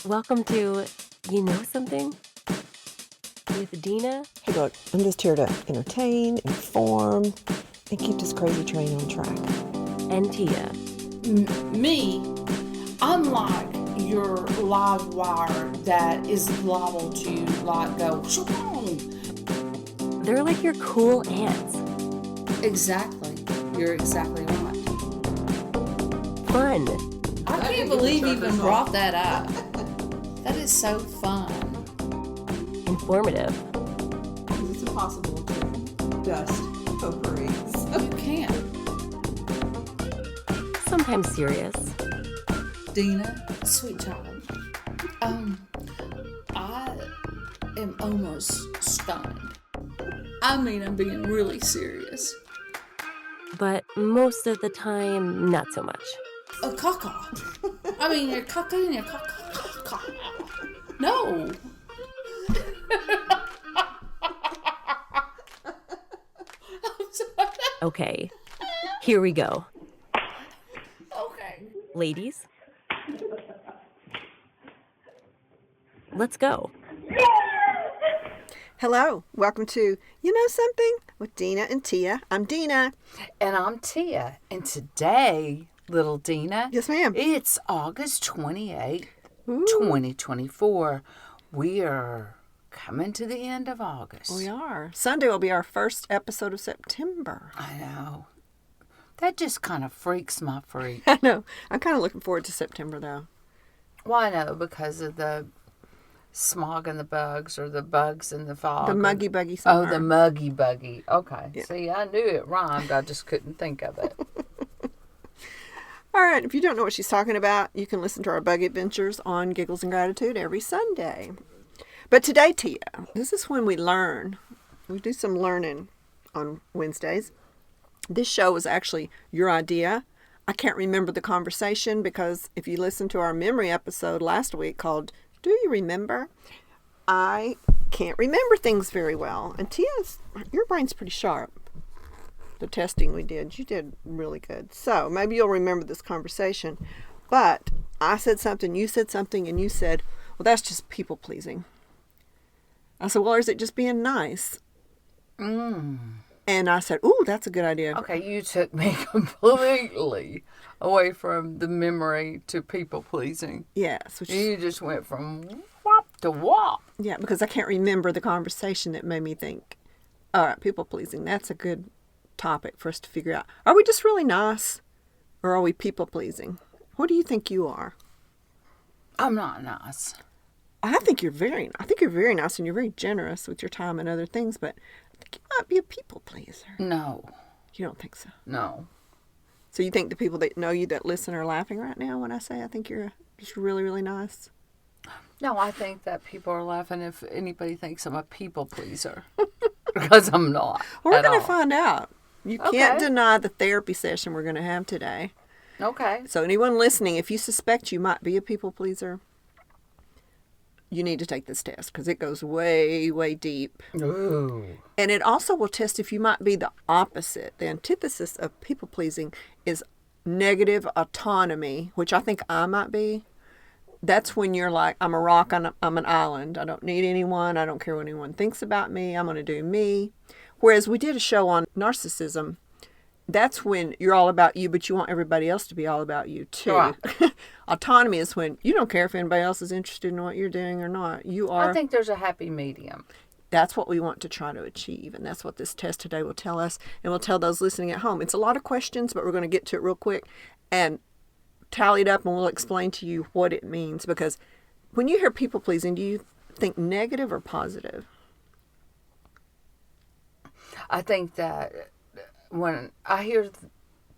Welcome to You Know Something with Dena Hey, look, I'm just here to entertain, inform, and keep this crazy train on track. and Tia. Me, unlike your live wire that is liable to go shoo-boom. They're like your cool aunts. Exactly. You're exactly right. Fun, I can't believe you even brought that up. That is so fun. informative, It's impossible to dust potpourris. You can't. sometimes serious. Dena, sweet child. I am almost stunned. I mean, I'm being really serious. But most of the time, not so much. A caca. I mean, you're caca and you're caca. No. I'm sorry. Okay, here we go. Okay. Ladies, let's go. Hello, welcome to You Know Something with Dena and Tia. I'm Dena. And I'm Tia. And today, little Dena, Yes, ma'am. it's August 28th, Ooh. 2024. We are coming to the end of August. We are. Sunday will be our first episode of September. I know. That just kind of freaks my freak. I know. I'm kind of looking forward to September, though. Well, I know, because of the smog and the bugs, or the bugs and the fog. The or- muggy buggy Oh, summer. the muggy buggy. Okay. Yeah. See, I knew it rhymed. I just couldn't think of it. All right, if you don't know what she's talking about, you can listen to our bug adventures on Giggles and Gratitude every Sunday. But today, Tia, this is when we learn. We do some learning on Wednesdays. This show was actually your idea. I can't remember the conversation because if you listen to our memory episode last week called Do You Remember? I can't remember things very well. And Tia's, your brain's pretty sharp. The testing we did, you did really good. So maybe you'll remember this conversation. But I said something, you said something, and you said, well, that's just people pleasing. I said, well, or is it just being nice? And I said, ooh, that's a good idea. Okay, you took me completely away from the memory to people pleasing. Yes. Which is, You just went from whop to whop. yeah, because I can't remember the conversation that made me think, all right, people pleasing, that's a good topic for us to figure out. Are we just really nice or are we people pleasing? What do you think you are? I'm not nice. I think you're very nice and you're very generous with your time and other things, but I think you might be a people pleaser. No, You don't think so? no. So you think the people that know you that listen are laughing right now when I say I think you're just really, really nice? No, I think that people are laughing if anybody thinks I'm a people pleaser. Because I'm not. Well, we're at going all. to find out. You can't Okay. deny the therapy session we're going to have today. Okay. So anyone listening, if you suspect you might be a people pleaser, you need to take this test because it goes way, way deep. Ooh. And it also will test if you might be the opposite. The antithesis of people pleasing is negative autonomy, which I think I might be. That's when you're like, I'm a rock, I'm an island. I don't need anyone. I don't care what anyone thinks about me. I'm going to do me. Whereas we did a show on narcissism. That's when you're all about you, but you want everybody else to be all about you too. Right. Autonomy is when you don't care if anybody else is interested in what you're doing or not. You are. I think there's a happy medium. That's what we want to try to achieve. And that's what this test today will tell us. And we'll tell those listening at home. It's a lot of questions, but we're going to get to it real quick and tally it up and we'll explain to you what it means. Because when you hear people pleasing, do you think negative or positive? I think that when I hear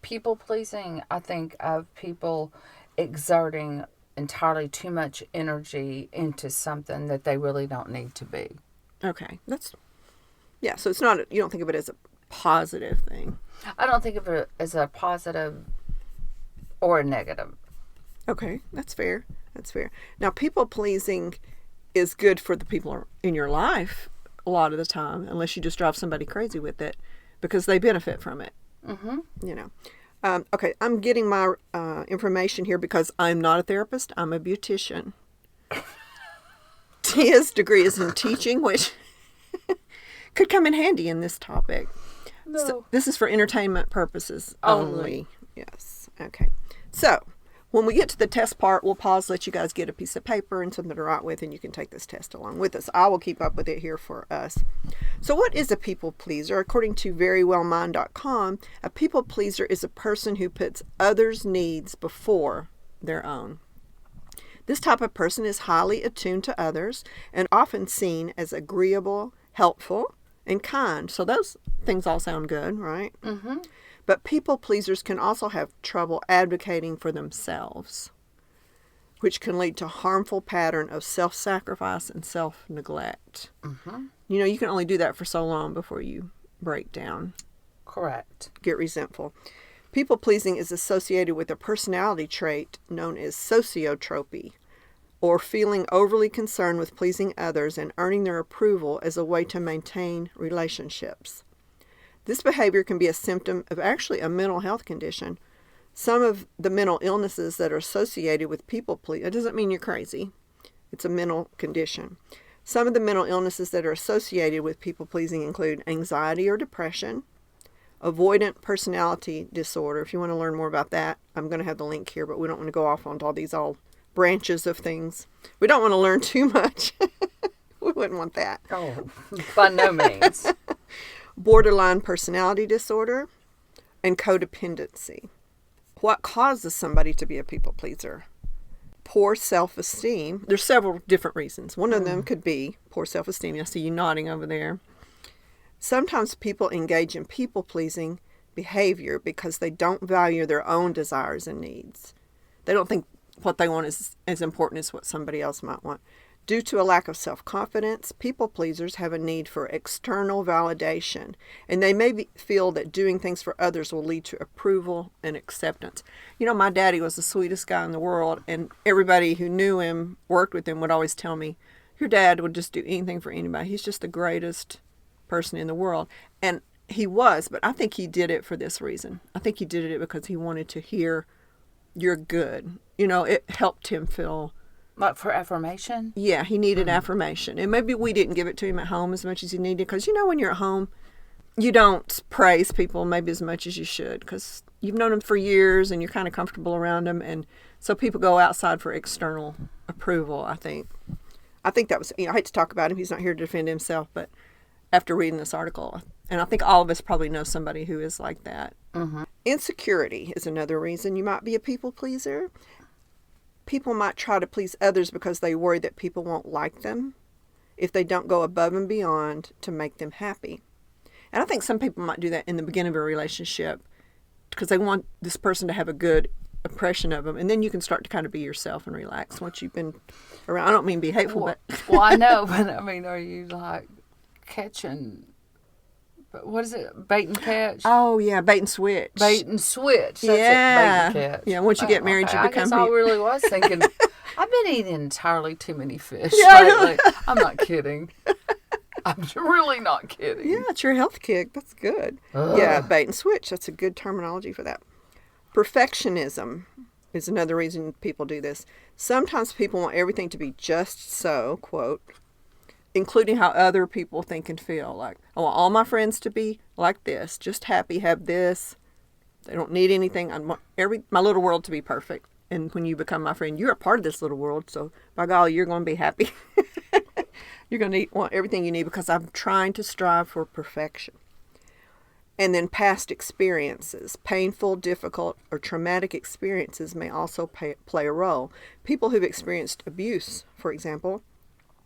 people pleasing, I think of people exerting entirely too much energy into something that they really don't need to be. Okay. Yeah. So it's not, you don't think of it as a positive thing. I don't think of it as a positive or a negative. Okay. That's fair. That's fair. Now, people pleasing is good for the people in your life a lot of the time, unless you just drive somebody crazy with it, because they benefit from it. Mm-hmm. You know. Okay, I'm getting my information here because I'm not a therapist. I'm a beautician. Tia's degree is in teaching, which could come in handy in this topic. No. So this is for entertainment purposes only. Yes. Okay. So when we get to the test part, we'll pause, let you guys get a piece of paper and something to write with, and you can take this test along with us. I will keep up with it here for us. So what is a people pleaser? According to verywellmind.com, a people pleaser is a person who puts others' needs before their own. This type of person is highly attuned to others and often seen as agreeable, helpful, and kind. So those things all sound good, right? Mm-hmm. But people pleasers can also have trouble advocating for themselves, which can lead to a harmful pattern of self-sacrifice and self-neglect. Mm-hmm. You know, you can only do that for so long before you break down, Correct. get resentful. People pleasing is associated with a personality trait known as sociotropy, or feeling overly concerned with pleasing others and earning their approval as a way to maintain relationships. This behavior can be a symptom of actually a mental health condition. Some of the mental illnesses that are associated with people pleasing, it doesn't mean you're crazy. It's a mental condition. Some of the mental illnesses that are associated with people pleasing include anxiety or depression, avoidant personality disorder. If you want to learn more about that, I'm going to have the link here, but we don't want to go off onto all these all branches of things. We don't want to learn too much. We wouldn't want that. Oh, by no means. Borderline personality disorder, and codependency. What causes somebody to be a people pleaser? Poor self-esteem. There's several different reasons. One of them could be poor self-esteem. I see you nodding over there. Sometimes people engage in people-pleasing behavior because they don't value their own desires and needs. They don't think what they want is as important as what somebody else might want. Due to a lack of self-confidence, people pleasers have a need for external validation, and they may feel that doing things for others will lead to approval and acceptance. You know, my daddy was the sweetest guy in the world, and everybody who knew him, worked with him, would always tell me, your dad would just do anything for anybody. He's just the greatest person in the world. And he was, but I think he did it for this reason. I think he did it because he wanted to hear, you're good. You know, it helped him feel... Like for affirmation? Yeah, he needed affirmation. And maybe we didn't give it to him at home as much as he needed. Because, you know, when you're at home, you don't praise people maybe as much as you should. Because you've known them for years and you're kind of comfortable around them. And so people go outside for external approval, I think. I think that was, you know, I hate to talk about him. He's not here to defend himself. But after reading this article, and I think all of us probably know somebody who is like that. Mm-hmm. Insecurity is another reason you might be a people pleaser. People might try to please others because they worry that people won't like them if they don't go above and beyond to make them happy. And I think some people might do that in the beginning of a relationship because they want this person to have a good impression of them. And then you can start to kind of be yourself and relax once you've been around. I don't mean be hateful, but... Well, I know, but I mean, are you like catching... What is it? Bait and catch? Oh, yeah, bait and switch. Bait and switch. That's yeah. it. Bait and catch. Yeah, once you get married, okay. you become... I guess I really was thinking, I've been eating entirely too many fish Yeah, I know. lately. I'm not kidding. I'm really not kidding. Yeah, it's your health kick. That's good. Ugh. Yeah, bait and switch. That's a good terminology for that. Perfectionism is another reason people do this. Sometimes people want everything to be just so, quote, including how other people think and feel. Like, I want all my friends to be like this, just happy, have this. They don't need anything. I want my little world to be perfect. And when you become my friend, you're a part of this little world. So, by golly, you're going to be happy. You're going to want everything you need because I'm trying to strive for perfection. And then past experiences, painful, difficult, or traumatic experiences may also play a role. People who've experienced abuse, for example,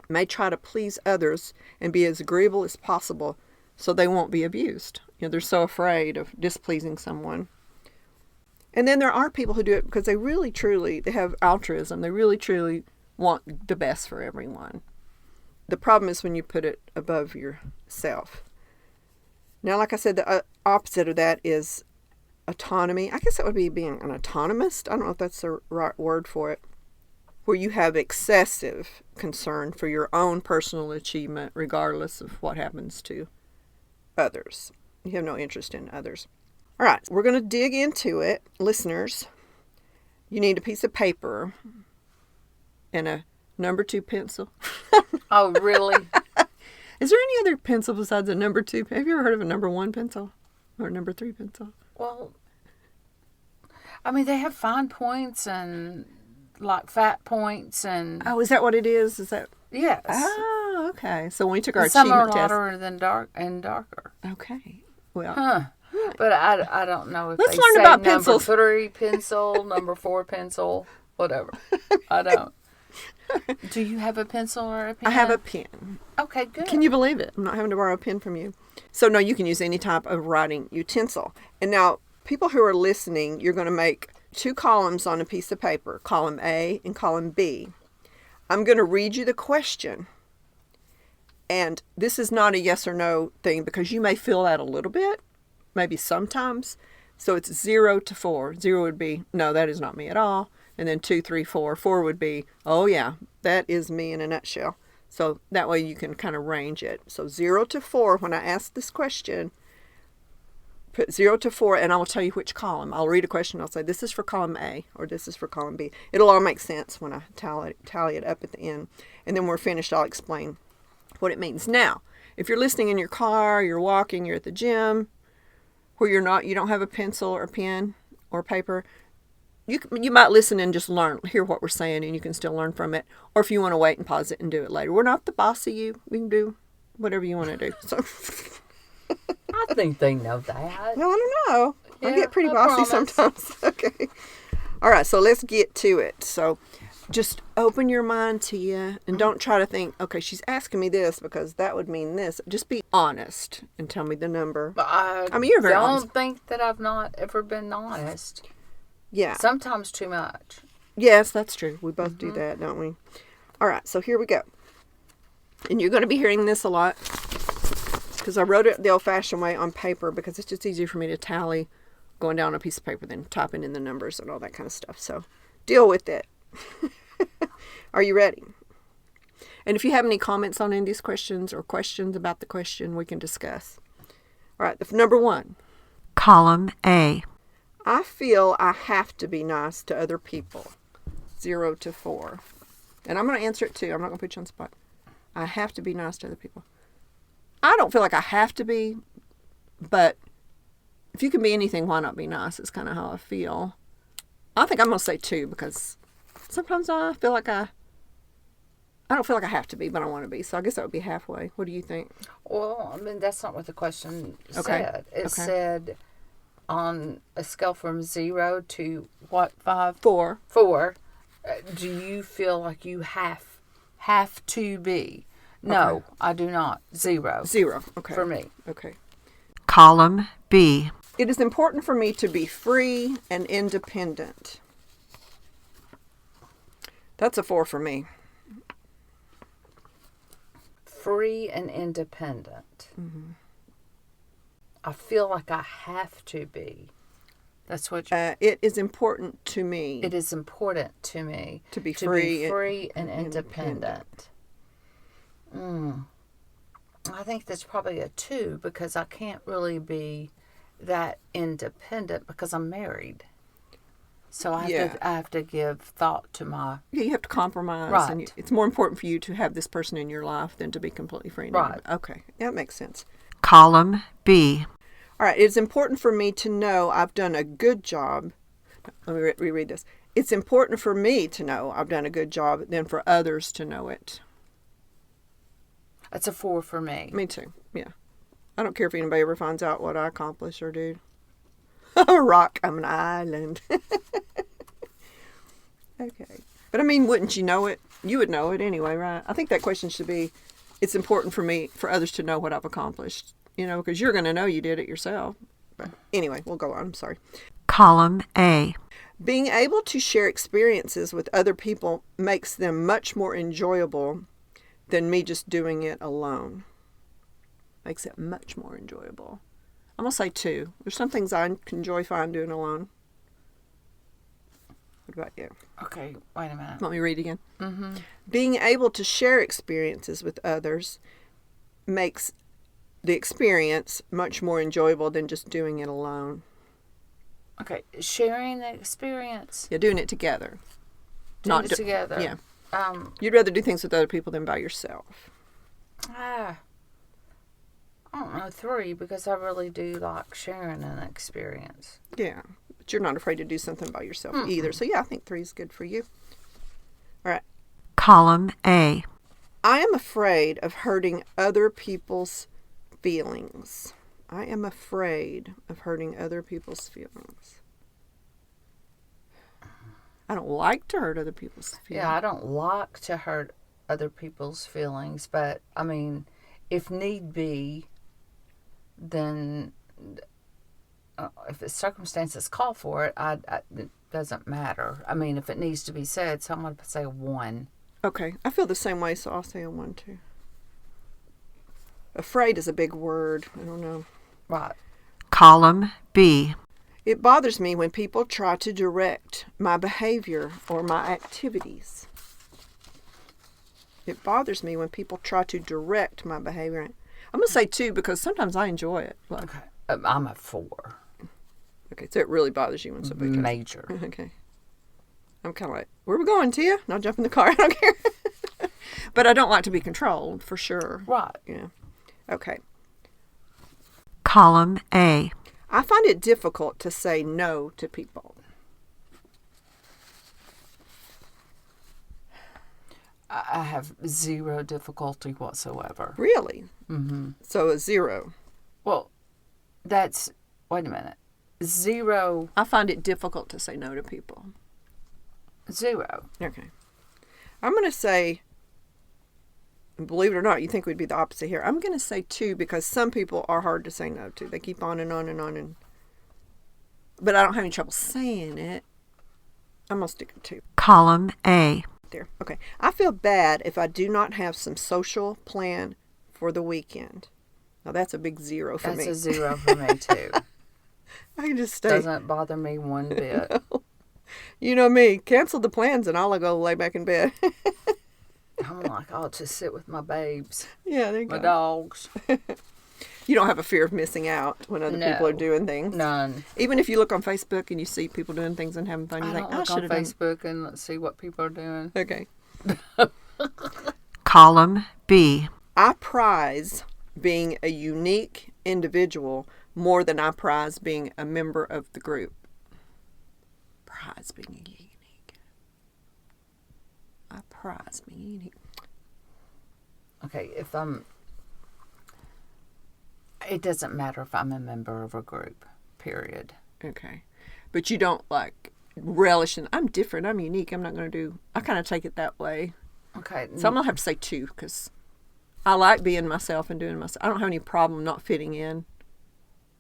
may try to please others and be as agreeable as possible so they won't be abused. You know, they're so afraid of displeasing someone. And then there are people who do it because they really, truly, they have altruism. They really, truly want the best for everyone. The problem is when you put it above yourself. Now, like I said, the opposite of that is autonomy. I guess that would be being an autonomist. I don't know if that's the right word for it. Where you have excessive concern for your own personal achievement regardless of what happens to others. You have no interest in others. All right, we're going to dig into it. Listeners, you need a piece of paper and a Number 2 pencil. Oh, really? Is there any other pencil besides a number 2? Have you ever heard of a number 1 pencil or a number 3 pencil? Well, I mean, they have fine points and like fat points and Oh, is that what it is? Is that? yes. Oh, okay. So when we took our And some are achievement test. lighter than darker. Okay. Well, Huh. But I don't know if Let's they learn say about number pencils. 3 pencil, number 4 pencil, whatever. I don't. Do you have a pencil or a pen? I have a pen. Okay, good. Can you believe it? I'm not having to borrow a pen from you. So, no, you can use any type of writing utensil. And now, people who are listening, you're going to make 2 columns on a piece of paper, column A and column B. I'm going to read you the question. And this is not a yes or no thing because you may fill out a little bit, maybe sometimes. So it's 0 to 4. 0 would be, no, that is not me at all. And then 2, 3, 4. 4 would be, oh yeah, that is me in a nutshell. So that way you can kind of range it. So 0 to 4, when I ask this question, put 0 to 4 and I will tell you which column. I'll read a question. I'll say, this is for column A or this is for column B. It'll all make sense when I tally it up at the end. And then when we're finished, I'll explain what it means. Now, if you're listening in your car, you're walking, you're at the gym, where you don't have a pencil or pen or paper, you might listen and just hear what we're saying, and you can still learn from it. Or if you want to wait and pause it and do it later. We're not the boss of you. We can do whatever you want to do. So, I think they know that. well, I don't know. I Yeah, get pretty I bossy promise. sometimes. Okay. All right, so let's get to it. So just open your mind, Tia, and don't try to think, okay, she's asking me this because that would mean this. Just be honest and tell me the number. But I mean, you're very don't honest. think that I've not ever been honest. Yeah. Sometimes too much. Yes, that's true. We both do that, don't we? All right, so here we go. And you're going to be hearing this a lot because I wrote it the old-fashioned way on paper because it's just easier for me to tally going down a piece of paper than typing in the numbers and all that kind of stuff. So deal with it. Are you ready? And if you have any comments on any of these questions or questions about the question, we can discuss. All right, number 1. Column A. I feel I have to be nice to other people. 0 to 4. And I'm going to answer it too. I'm not going to put you on the spot. I have to be nice to other people. I don't feel like I have to be, but if you can be anything, why not be nice? It's kind of how I feel. I think I'm going to say 2 because sometimes I feel like I don't feel like I have to be, but I want to be. So I guess that would be halfway. What do you think? Well, I mean, that's not what the question Okay. said. It Okay. said on a scale from 0 to what, 5? 4. 4, do you feel like you have to be? No, Okay. I do not. 0. 0. Okay. For me. Okay. Column B. It is important for me to be free and independent. That's a 4 for me. Free and independent. I feel like I have to be. That's what you It is important to me. It is important to me To be free and independent. I think that's probably a 2 because I can't really be that independent because I'm married. So I have to give thought to my Yeah, you have to compromise. Right. And it's more important for you to have this person in your life than to be completely free. and Right. independent. Okay. That makes sense. Column B. All right. It's important for me to know I've done a good job. Let me reread this. It's important for me to know I've done a good job than for others to know it. That's a 4 for me. Me too. Yeah. I don't care if anybody ever finds out what I accomplish or do. I'm a rock. I'm an island. Okay. But I mean, wouldn't you know it? You would know it anyway, right? I think that question should be, it's important for others to know what I've accomplished, because you're going to know you did it yourself. But anyway, we'll go on. I'm sorry. Column A. Being able to share experiences with other people makes them much more enjoyable than me just doing it alone. Makes it much more enjoyable. I'm going to say 2. There's some things I can enjoy fine doing alone. What about you? Okay, wait a minute. Want me to read again? Mm-hmm. Being able to share experiences with others makes the experience much more enjoyable than just doing it alone. Okay, sharing the experience. Yeah, doing it together. Doing it together. Yeah. You'd rather do things with other people than by yourself. I don't know, 3, because I really do like sharing an experience. Yeah, but you're not afraid to do something by yourself either. So yeah, I think 3 is good for you. All right. Column A. I am afraid of hurting other people's feelings. I am afraid of hurting other people's feelings. I don't like to hurt other people's feelings. Yeah, I don't like to hurt other people's feelings, but I mean, if need be, then if the circumstances call for it, it doesn't matter. I mean, if it needs to be said, so I'm going to say a 1. Okay, I feel the same way, so I'll say a 1 too. Afraid is a big word. I don't know. Right. Column B. It bothers me when people try to direct my behavior or my activities. It bothers me when people try to direct my behavior. I'm going to say 2 because sometimes I enjoy it. Like, Okay. I'm a 4. okay, so it really bothers you when somebody tries. Major. Okay. I'm kind of like, where are we going, Tia? Not jump in the car. I don't care. But I don't like to be controlled, for sure. Right. Yeah. Okay. Column A. I find it difficult to say no to people. I have 0 difficulty whatsoever. Really? Mm-hmm. So a 0. Well, that's, wait a minute. 0. I find it difficult to say no to people. 0. Okay. I'm going to say, believe it or not, you think we'd be the opposite here. I'm going to say 2 because some people are hard to say no to. They keep on and on and on. But I don't have any trouble saying it. I'm going to stick with 2. Column A. There. Okay. I feel bad if I do not have some social plan for the weekend. Now that's a big 0 for me. That's a 0 for me, too. I can just stay. Doesn't bother me one bit. You know me. Cancel the plans and I'll go lay back in bed. I'm like, I'll just sit with my babes, Yeah, there you my go. dogs. You don't have a fear of missing out when other people are No. doing things. None. Even if you look on Facebook and you see people doing things and having fun, you I think, don't I look should on have done. Facebook and see what people are doing. Okay. Column B. I prize being a unique individual more than I prize being a member of the group. Prize being unique. I prize being unique. Okay, it doesn't matter if I'm a member of a group, period. Okay. But you don't like relish in, I'm different, I'm unique, I'm not going to do, I kind of take it that way. Okay. So I'm going to have to say 2 because I like being myself and doing myself. I don't have any problem not fitting in,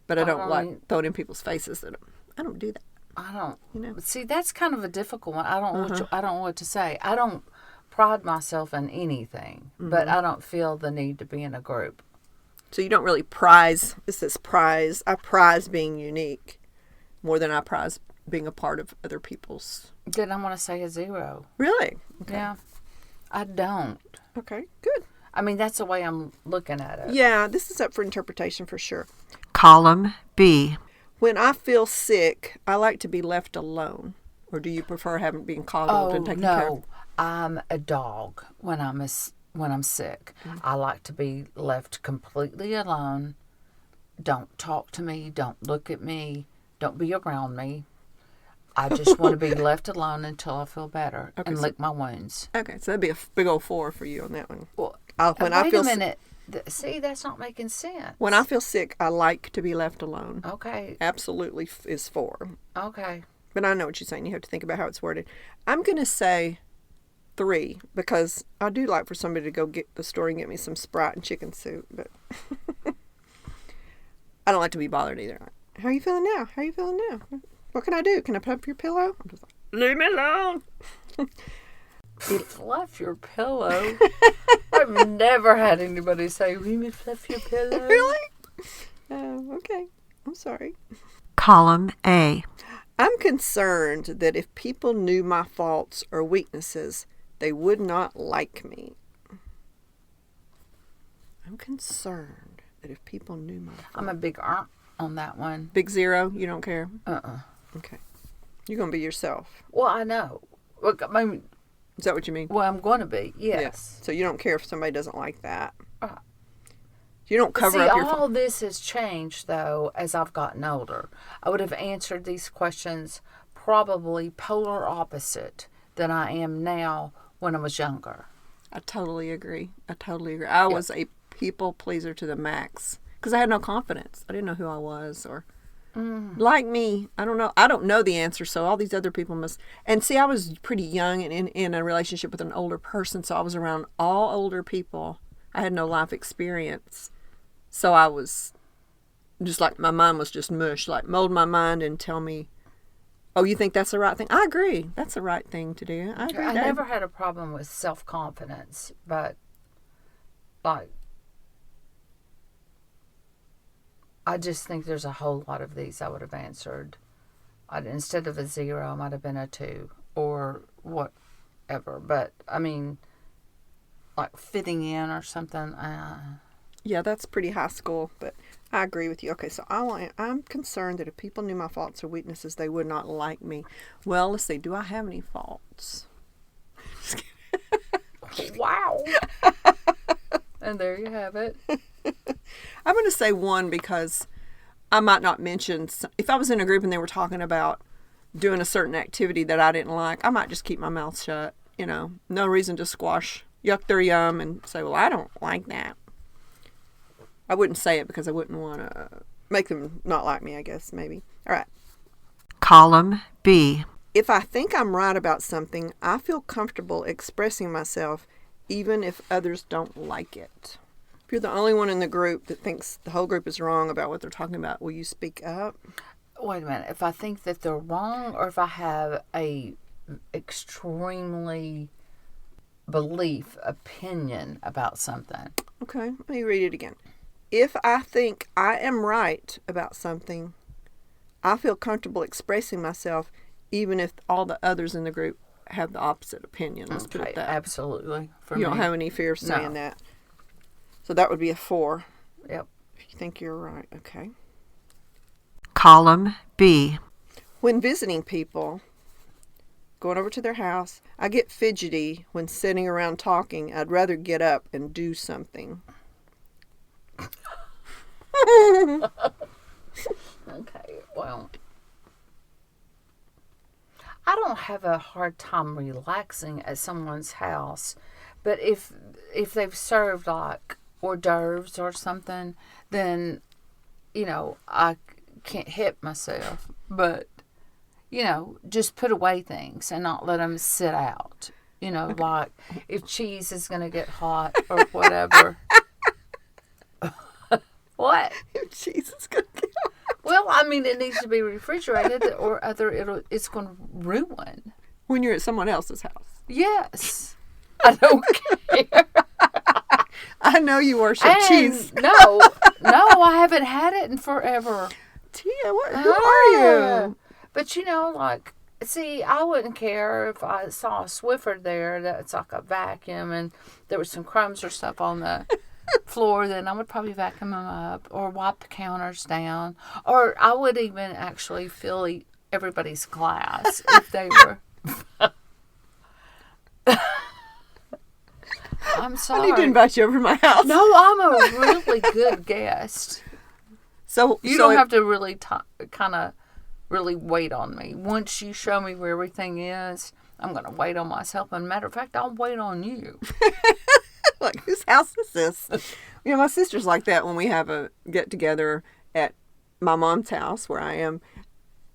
but I don't like throwing in people's faces that I don't do that. I don't. You know. See, that's kind of a difficult one. I don't know what to say. I don't pride myself in anything, but I don't feel the need to be in a group. So you don't really prize, it says prize, I prize being unique more than I prize being a part of other people's. Then I want to say a 0. Really? Okay. Yeah. I don't. Okay, good. I mean, that's the way I'm looking at it. Yeah, this is up for interpretation for sure. Column B. When I feel sick, I like to be left alone. Or do you prefer having being coddled and taken care of? No, I'm a dog when I'm sick. I like to be left completely alone. Don't talk to me. Don't look at me. Don't be around me. I just want to be left alone until I feel better and lick my wounds. Okay, so that'd be a big old 4 for you on that one. Well, When wait I feel a minute. See, that's not making sense. When I feel sick, I like to be left alone. Okay. Absolutely is 4. Okay. But I know what you're saying. You have to think about how it's worded. I'm going to say 3 because I do like for somebody to go get the store and get me some Sprite and chicken soup. But I don't like to be bothered either. Like, how are you feeling now? How are you feeling now? What can I do? Can I put up your pillow? I'm just like, leave me alone. Fluff your pillow. I've never had anybody say, "We may fluff your pillow." Really? Okay. I'm sorry. Column A. I'm concerned that if people knew my faults or weaknesses, they would not like me. I'm concerned that if people knew my faults. I'm a big on that one. Big 0? You don't care? Uh-uh. Okay. You're going to be yourself. Well, I know. Look, I mean, Is that what you mean? Well, I'm going to be, Yeah. yes. So you don't care if somebody doesn't like that. Uh, You don't cover See, up your all this has changed, though, as I've gotten older. I would have answered these questions probably polar opposite than I am now when I was younger. I totally agree. I was a people pleaser to the max because I had no confidence. I didn't know who I was or like me. I don't know. I don't know the answer. So all these other people must. And see, I was pretty young and in a relationship with an older person. So I was around all older people. I had no life experience. So I was just like, my mind was just mush, like mold my mind and tell me, oh, you think that's the right thing? I agree. That's the right thing to do. I agree. I Dave. never had a problem with self-confidence, but, like, I just think there's a whole lot of these I would have answered. Instead of a 0, I might have been a 2 or whatever. But, I mean, like fitting in or something. Yeah, that's pretty high school, but I agree with you. Okay, so I'm concerned that if people knew my faults or weaknesses, they would not like me. Well, let's see. Do I have any faults? Wow. And there you have it. I'm going to say 1 because I might not mention, if I was in a group and they were talking about doing a certain activity that I didn't like, I might just keep my mouth shut. You know, no reason to yuck their yum and say, well, I don't like that. I wouldn't say it because I wouldn't want to make them not like me, I guess, maybe. All right. Column B. If I think I'm right about something, I feel comfortable expressing myself even if others don't like it. If you're the only one in the group that thinks the whole group is wrong about what they're talking about, will you speak up? Wait a minute. If I think that they're wrong or if I have a extremely opinion about something. Okay, let me read it again. If I think I am right about something, I feel comfortable expressing myself even if all the others in the group have the opposite opinion. Let's put it that. Absolutely. You don't have any fear of saying that. So that would be a 4. Yep. If you think you're right. Okay. Column B. When visiting people, going over to their house, I get fidgety when sitting around talking. I'd rather get up and do something. Okay, well, I don't have a hard time relaxing at someone's house, but if they've served like hors d'oeuvres or something, then, you know, I can't hit myself. But, you know, just put away things and not let them sit out. You know, like if cheese is going to get hot or whatever. What? If cheese is going to get Well, I mean, it needs to be refrigerated or it's going to ruin. when you're at someone else's house. Yes. I don't care. I know you worship And cheese. no, I haven't had it in forever. Tia, who are you? But, you know, like, see, I wouldn't care if I saw a Swiffer there that's like a vacuum and there was some crumbs or stuff on the floor, then I would probably vacuum them up or wipe the counters down. Or I would even actually fill everybody's glass if they were... I'm sorry. I need to invite you over to my house. No, I'm a really good guest. So You don't have to really kind of really wait on me. Once you show me where everything is, I'm going to wait on myself. And matter of fact, I'll wait on you. like, whose house is this? You know, my sister's like that when we have a get-together at my mom's house where I am.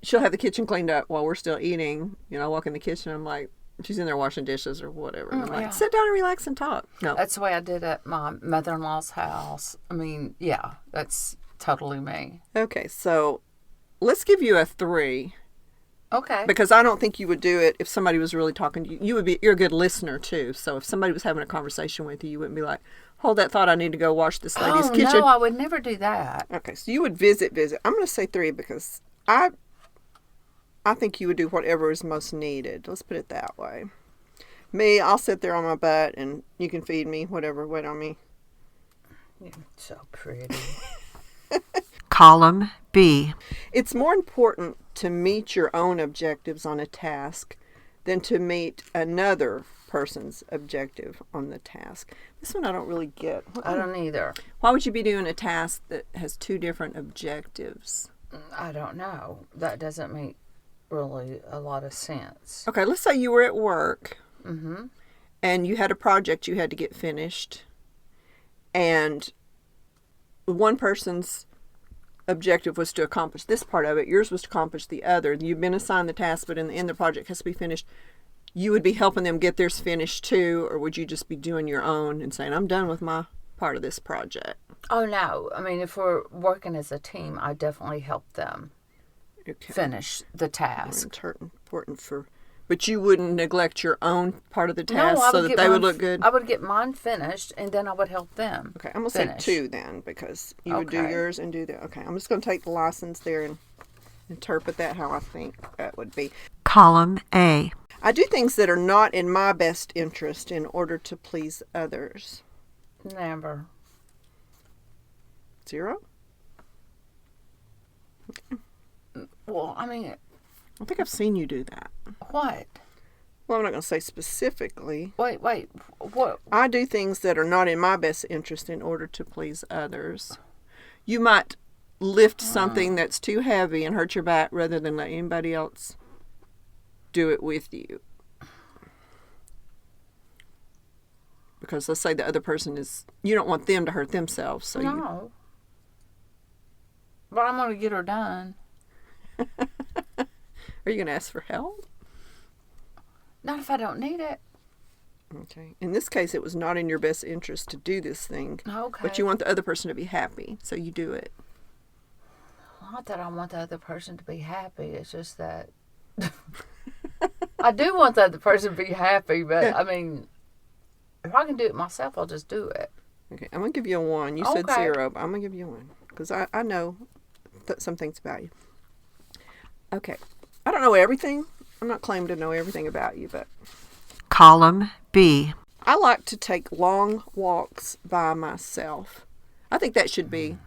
She'll have the kitchen cleaned up while we're still eating. You know, I walk in the kitchen, I'm like, she's in there washing dishes or whatever. And I'm like, sit down and relax and talk. No. That's the way I did at my mother-in-law's house. I mean, yeah, that's totally me. Okay, so let's give you a 3. Okay. Because I don't think you would do it if somebody was really talking to you. You're a good listener too. So if somebody was having a conversation with you, you wouldn't be like, hold that thought, I need to go wash this lady's kitchen. No, I would never do that. Okay, so you would visit. I'm going to say 3 because I think you would do whatever is most needed. Let's put it that way. Me, I'll sit there on my butt and you can feed me, whatever, wait on me. You're so pretty. Column B. It's more important to meet your own objectives on a task than to meet another person's objective on the task. This one I don't really get. I don't either. Why would you be doing a task that has two different objectives? I don't know. That doesn't make really a lot of sense. Okay, let's say you were at work Mm-hmm. and you had a project you had to get finished, and one person's objective was to accomplish this part of it, yours was to accomplish the other. You've been assigned the task, but in the end the project has to be finished. You would be helping them get theirs finished too, or would you just be doing your own and saying, I'm done with my part of this project? Oh, no. I mean, if we're working as a team, I definitely help them Okay. finish the task. Important for, but you wouldn't neglect your own part of the No, task I so would that get they would mine- look good? I would get mine finished, and then I would help them. Okay, I'm going to say finish. 2 then, because you would do Okay. yours and do the, okay, I'm just going to take the license there and interpret that how I think that would be. Column A. I do things that are not in my best interest in order to please others. Never. 0? Well, I mean, I think I've seen you do that. what? Well, I'm not going to say specifically. Wait, what? I do things that are not in my best interest in order to please others. You might lift something that's too heavy and hurt your back rather than let anybody else do it with you. Because let's say the other person is, you don't want them to hurt themselves. So No. But I'm going to get her done. are you going to ask for help? Not if I don't need it. Okay. In this case, it was not in your best interest to do this thing. Okay. But you want the other person to be happy, so you do it. Not that I want the other person to be happy. It's just that I do want the other person to be happy, but I mean, if I can do it myself, I'll just do it. Okay. I'm going to give you a 1. You said Okay. 0, but I'm going to give you a 1. Because I know some things about you. Okay. I don't know everything. I'm not claiming to know everything about you, but Column B. I like to take long walks by myself. I think that should be,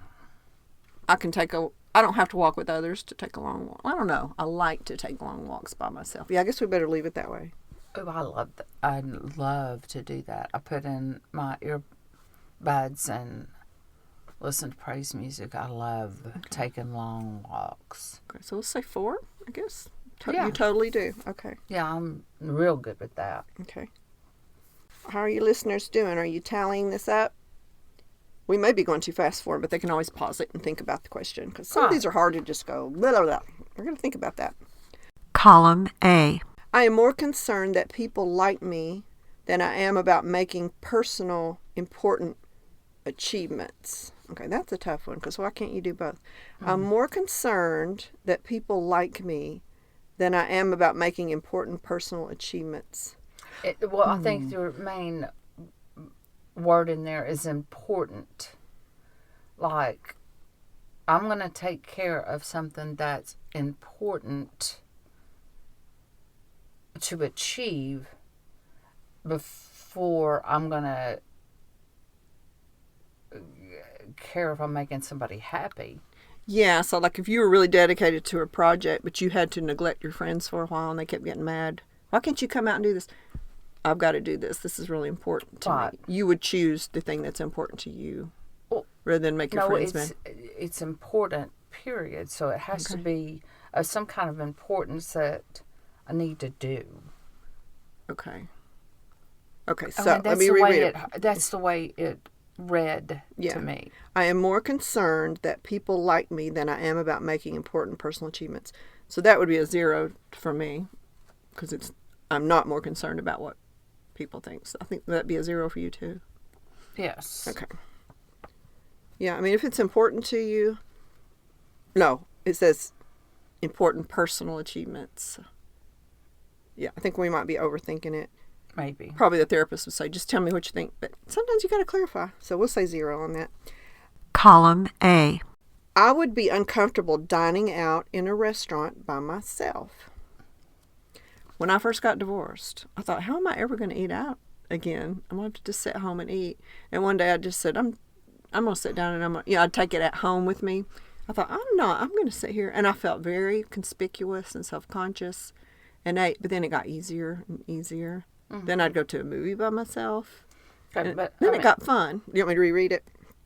I don't have to walk with others to take a long walk. I don't know. I like to take long walks by myself. Yeah, I guess we better leave it that way. Oh, I love to do that. I put in my earbuds and listen to praise music. I love taking long walks. Okay, so let's say 4, I guess. Yeah. You totally do. Okay. Yeah, I'm real good with that. Okay. How are you listeners doing? Are you tallying this up? We may be going too fast for them, but they can always pause it and think about the question. Because some of these are hard to just go, blah, blah, blah. We're going to think about that. Column A. I am more concerned that people like me than I am about making personal, important achievements. Okay, that's a tough one, because why can't you do both? I'm more concerned that people like me than I am about making important personal achievements. I think the main word in there is important. Like, I'm going to take care of something that's important to achieve before I'm going to care if I'm making somebody happy. Yeah, so like if you were really dedicated to a project, but you had to neglect your friends for a while and they kept getting mad, why can't you come out and do this? I've got to do this. This is really important to Right. me. You would choose the thing that's important to you rather than make your No, friends mad. it's important, period. So it has to be of some kind of importance that I need to do. Okay. Okay, I so mean, let me reread it. That's the way it read Yeah. to me. I am more concerned that people like me than I am about making important personal achievements. So that would be a 0 for me, because I'm not more concerned about what people think. So I think that'd be a 0 for you too. Yes. Okay. Yeah, I mean, if it's important to you, no, it says important personal achievements. Yeah, I think we might be overthinking it. Maybe. Probably the therapist would say, just tell me what you think. But sometimes you got to clarify. So we'll say 0 on that. Column A. I would be uncomfortable dining out in a restaurant by myself. When I first got divorced, I thought, how am I ever going to eat out again? I'm going to have to just sit home and eat. And one day I just said, I'm going to sit down and I'd take it at home with me. I thought, I'm going to sit here. And I felt very conspicuous and self-conscious and ate. But then it got easier and easier. Then I'd go to a movie by myself. Okay, And but then I it mean, got fun. You want me to reread it?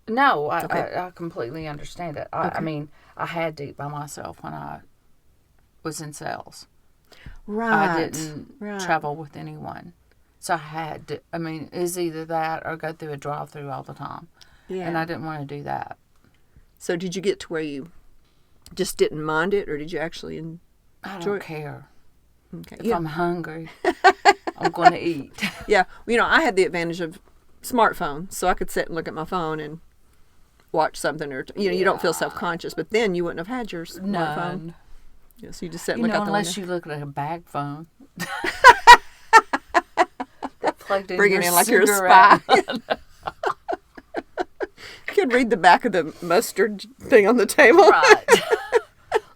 no, Okay. I completely understand it. I mean, I had to eat by myself when I was in sales. Right. I didn't travel with anyone. So I had to, I mean, it's either that or go through a drive-through all the time. Yeah. And I didn't want to do that. So did you get to where you just didn't mind it, or did you actually enjoy I it? don't care. Okay. If Yeah. I'm hungry, I'm going to eat. Yeah. You know, I had the advantage of smartphone, so I could sit and look at my phone and watch something, or you don't feel self-conscious. But then you wouldn't have had your smartphone. None. Yes, you just sit and You look know, out the unless window. you look at a bag phone. That plugged in Bringing your in like you're a cigarette. spy. You could read the back of the mustard thing on the table. Right.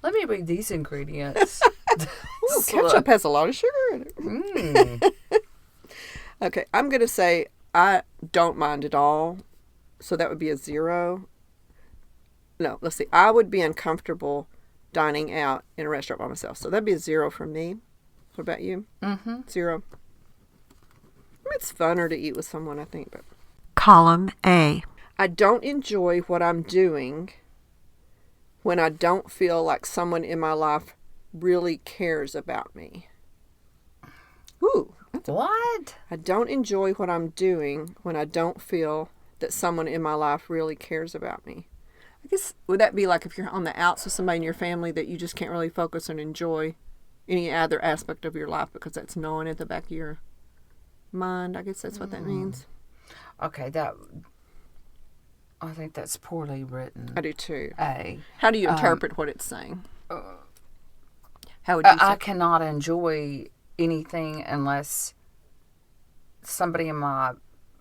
Let me read these ingredients. Ooh, ketchup has a lot of sugar in it. Mm. Okay, I'm going to say I don't mind at all. So that would be a 0. No, let's see. I would be uncomfortable dining out in a restaurant by myself. So that'd be a 0 from me. What about you? 0. I mean, it's funner to eat with someone, I think. But Column A. I don't enjoy what I'm doing when I don't feel like someone in my life really cares about me. Ooh. What? I don't enjoy what I'm doing when I don't feel that someone in my life really cares about me. I guess, would that be like if you're on the outs with somebody in your family that you just can't really focus and enjoy any other aspect of your life because that's gnawing at the back of your mind? I guess that's what that means. Okay, I think that's poorly written. I do too. A. How do you interpret what it's saying? How would you say? I cannot enjoy anything unless somebody in my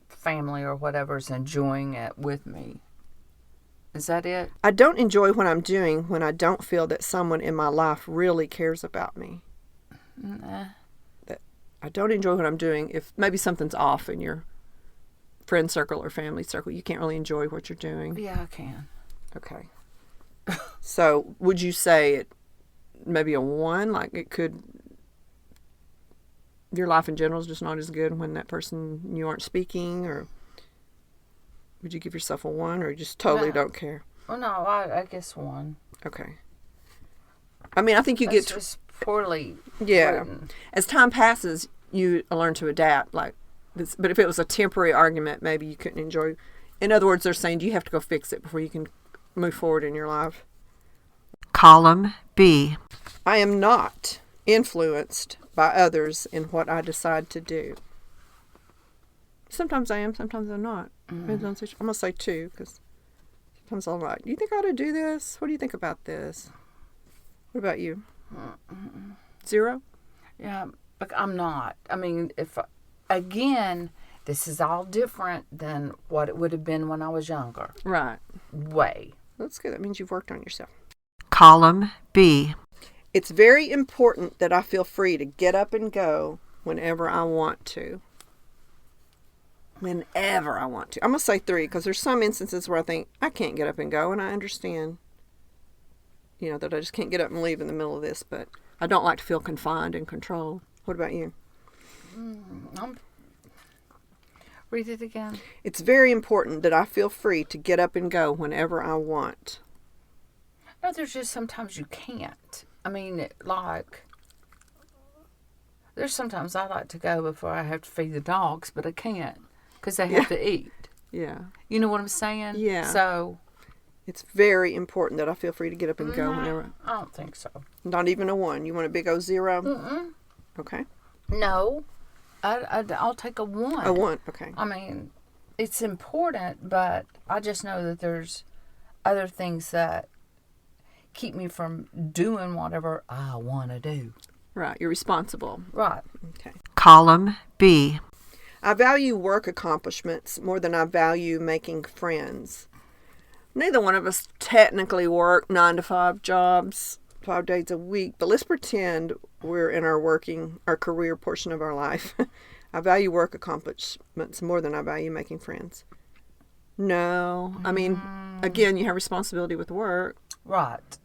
family or whatever is enjoying it with me. Is that it? I don't enjoy what I'm doing when I don't feel that someone in my life really cares about me. Nah. I don't enjoy what I'm doing if maybe something's off in your friend circle or family circle. You can't really enjoy what you're doing. Yeah, I can. Okay. So would you say it maybe a 1? Like it could, your life in general is just not as good when that person, you aren't speaking, or would you give yourself a 1, or you just totally No. don't care? Well, no, I guess 1. Okay. I mean, I think you That's get, just poorly yeah. written. As time passes, you learn to adapt. Like, this, but if it was a temporary argument, maybe you couldn't enjoy. In other words, they're saying you have to go fix it before you can move forward in your life. Column B. I am not influenced by others in what I decide to do. Sometimes I am, sometimes I'm not. Depends on the situation. I'm going to say 2 because sometimes I'm like, do you think I ought to do this? What do you think about this? What about you? 0? Yeah, but I'm not. I mean, again, this is all different than what it would have been when I was younger. Right. Way. That's good. That means you've worked on yourself. Column B. It's very important that I feel free to get up and go whenever I want to. Whenever I want to. I'm going to say 3 because there's some instances where I think I can't get up and go, and I understand, that I just can't get up and leave in the middle of this, but I don't like to feel confined and controlled. What about you? Read it again. It's very important that I feel free to get up and go whenever I want. No, there's just sometimes you can't. I mean, like, there's sometimes I like to go before I have to feed the dogs, but I can't because they have to eat. Yeah. You know what I'm saying? Yeah. So, It's very important that I feel free to get up and go whenever. I don't think so. Not even a 1. You want a big O 0? Mm-mm. Okay. No. I'll take a 1. A 1. Okay. I mean, it's important, but I just know that there's other things that keep me from doing whatever I want to do. Right. You're responsible. Right. Okay. Column B. I value work accomplishments more than I value making friends. Neither one of us technically work 9 to 5 jobs, 5 days a week, but let's pretend we're in our career portion of our life. I value work accomplishments more than I value making friends. No. I mean, again, you have responsibility with work, Right.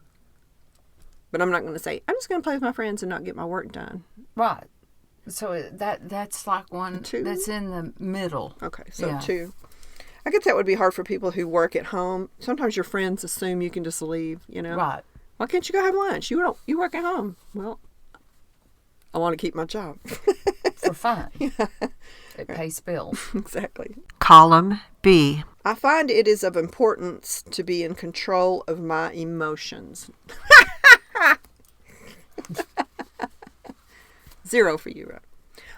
but I'm not going to say, I'm just going to play with my friends and not get my work done. Right. So that's like one 2? that's in the middle. Okay, so Yeah. 2. I guess that would be hard for people who work at home. Sometimes your friends assume you can just leave, you know. Right. Why can't you go have lunch? You work at home. Well, I want to keep my job. For fun. It pays bills. Exactly. Column B. I find it is of importance to be in control of my emotions. 0 for you, right?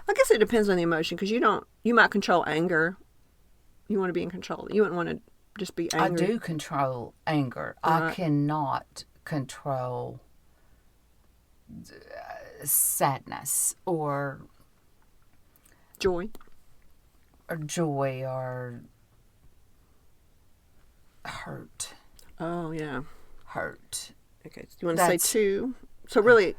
I guess it depends on the emotion because you might control anger. You want to be in control. You wouldn't want to just be angry. I do control anger. Right. I cannot control sadness or Joy. joy or hurt. Oh, yeah. Hurt. Okay. So you want to say That's- 2? So really,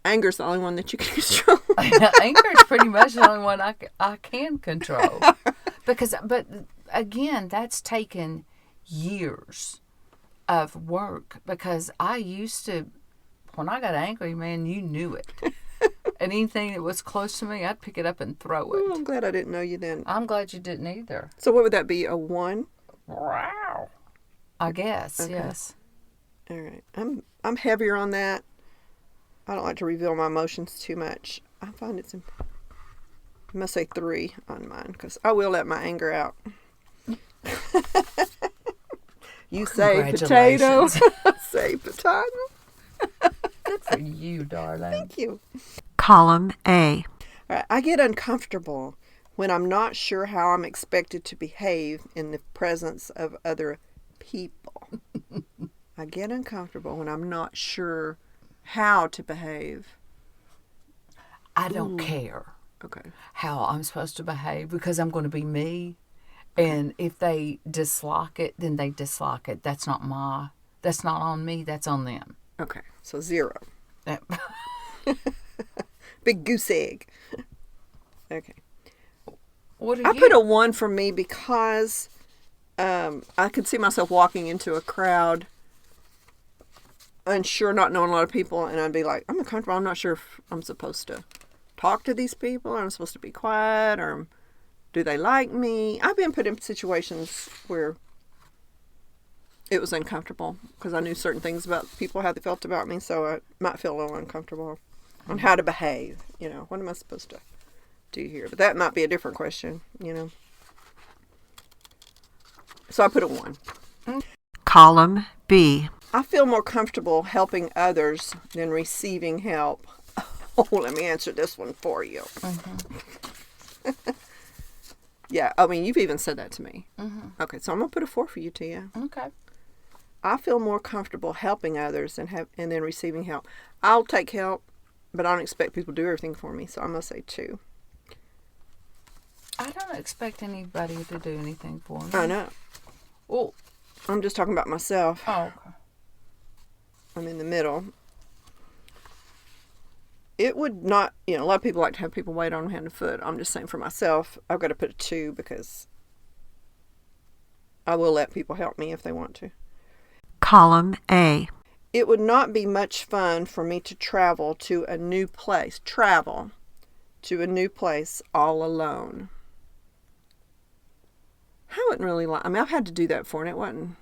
anger's the only one that you can control. Anger is pretty much the only one I can control. But again, that's taken years of work because I used to, when I got angry, man, you knew it. And anything that was close to me, I'd pick it up and throw Oh, I'm it. glad I didn't know you then. I'm glad you didn't either. So what would that be? A 1? Wow. I guess, yes. All right. I'm heavier on that. I don't like to reveal my emotions too much. I find it's important. I must say 3 on mine because I will let my anger out. You say potato. Congratulations. I say potato. Good for you, darling. Thank you. Column A. All right. I get uncomfortable when I'm not sure how I'm expected to behave in the presence of other people. I get uncomfortable when I'm not sure how to behave. I don't care Okay. how I'm supposed to behave because I'm going to be me. And if they dislike it, then they dislike it. That's not on me. That's on them. Okay. So 0. That- Big goose egg. Okay. What do I you? put a 1 for me because I could see myself walking into a crowd unsure, not knowing a lot of people, and I'd be like, I'm uncomfortable. I'm not sure if I'm supposed to talk to these people, or I'm supposed to be quiet, or do they like me? I've been put in situations where it was uncomfortable because I knew certain things about people, how they felt about me, so I might feel a little uncomfortable on how to behave. You know, what am I supposed to do here? But that might be a different question, you know. So I put a 1. Column B. I feel more comfortable helping others than receiving help. Oh, let me answer this one for you. Yeah, I mean, you've even said that to me. Okay, so I'm going to put a 4 for you, Tia. Okay. I feel more comfortable helping others and then receiving help. I'll take help, but I don't expect people to do everything for me, so I'm going to say 2. I don't expect anybody to do anything for me. I know. Well, I'm just talking about myself. oh, okay. I'm in the middle. It would not, a lot of people like to have people wait on them hand and foot. I'm just saying for myself, I've got to put a 2 because I will let people help me if they want to. Column A. It would not be much fun for me to travel to a new place. Travel to a new place all alone. I wouldn't really like, I've had to do that before and it wasn't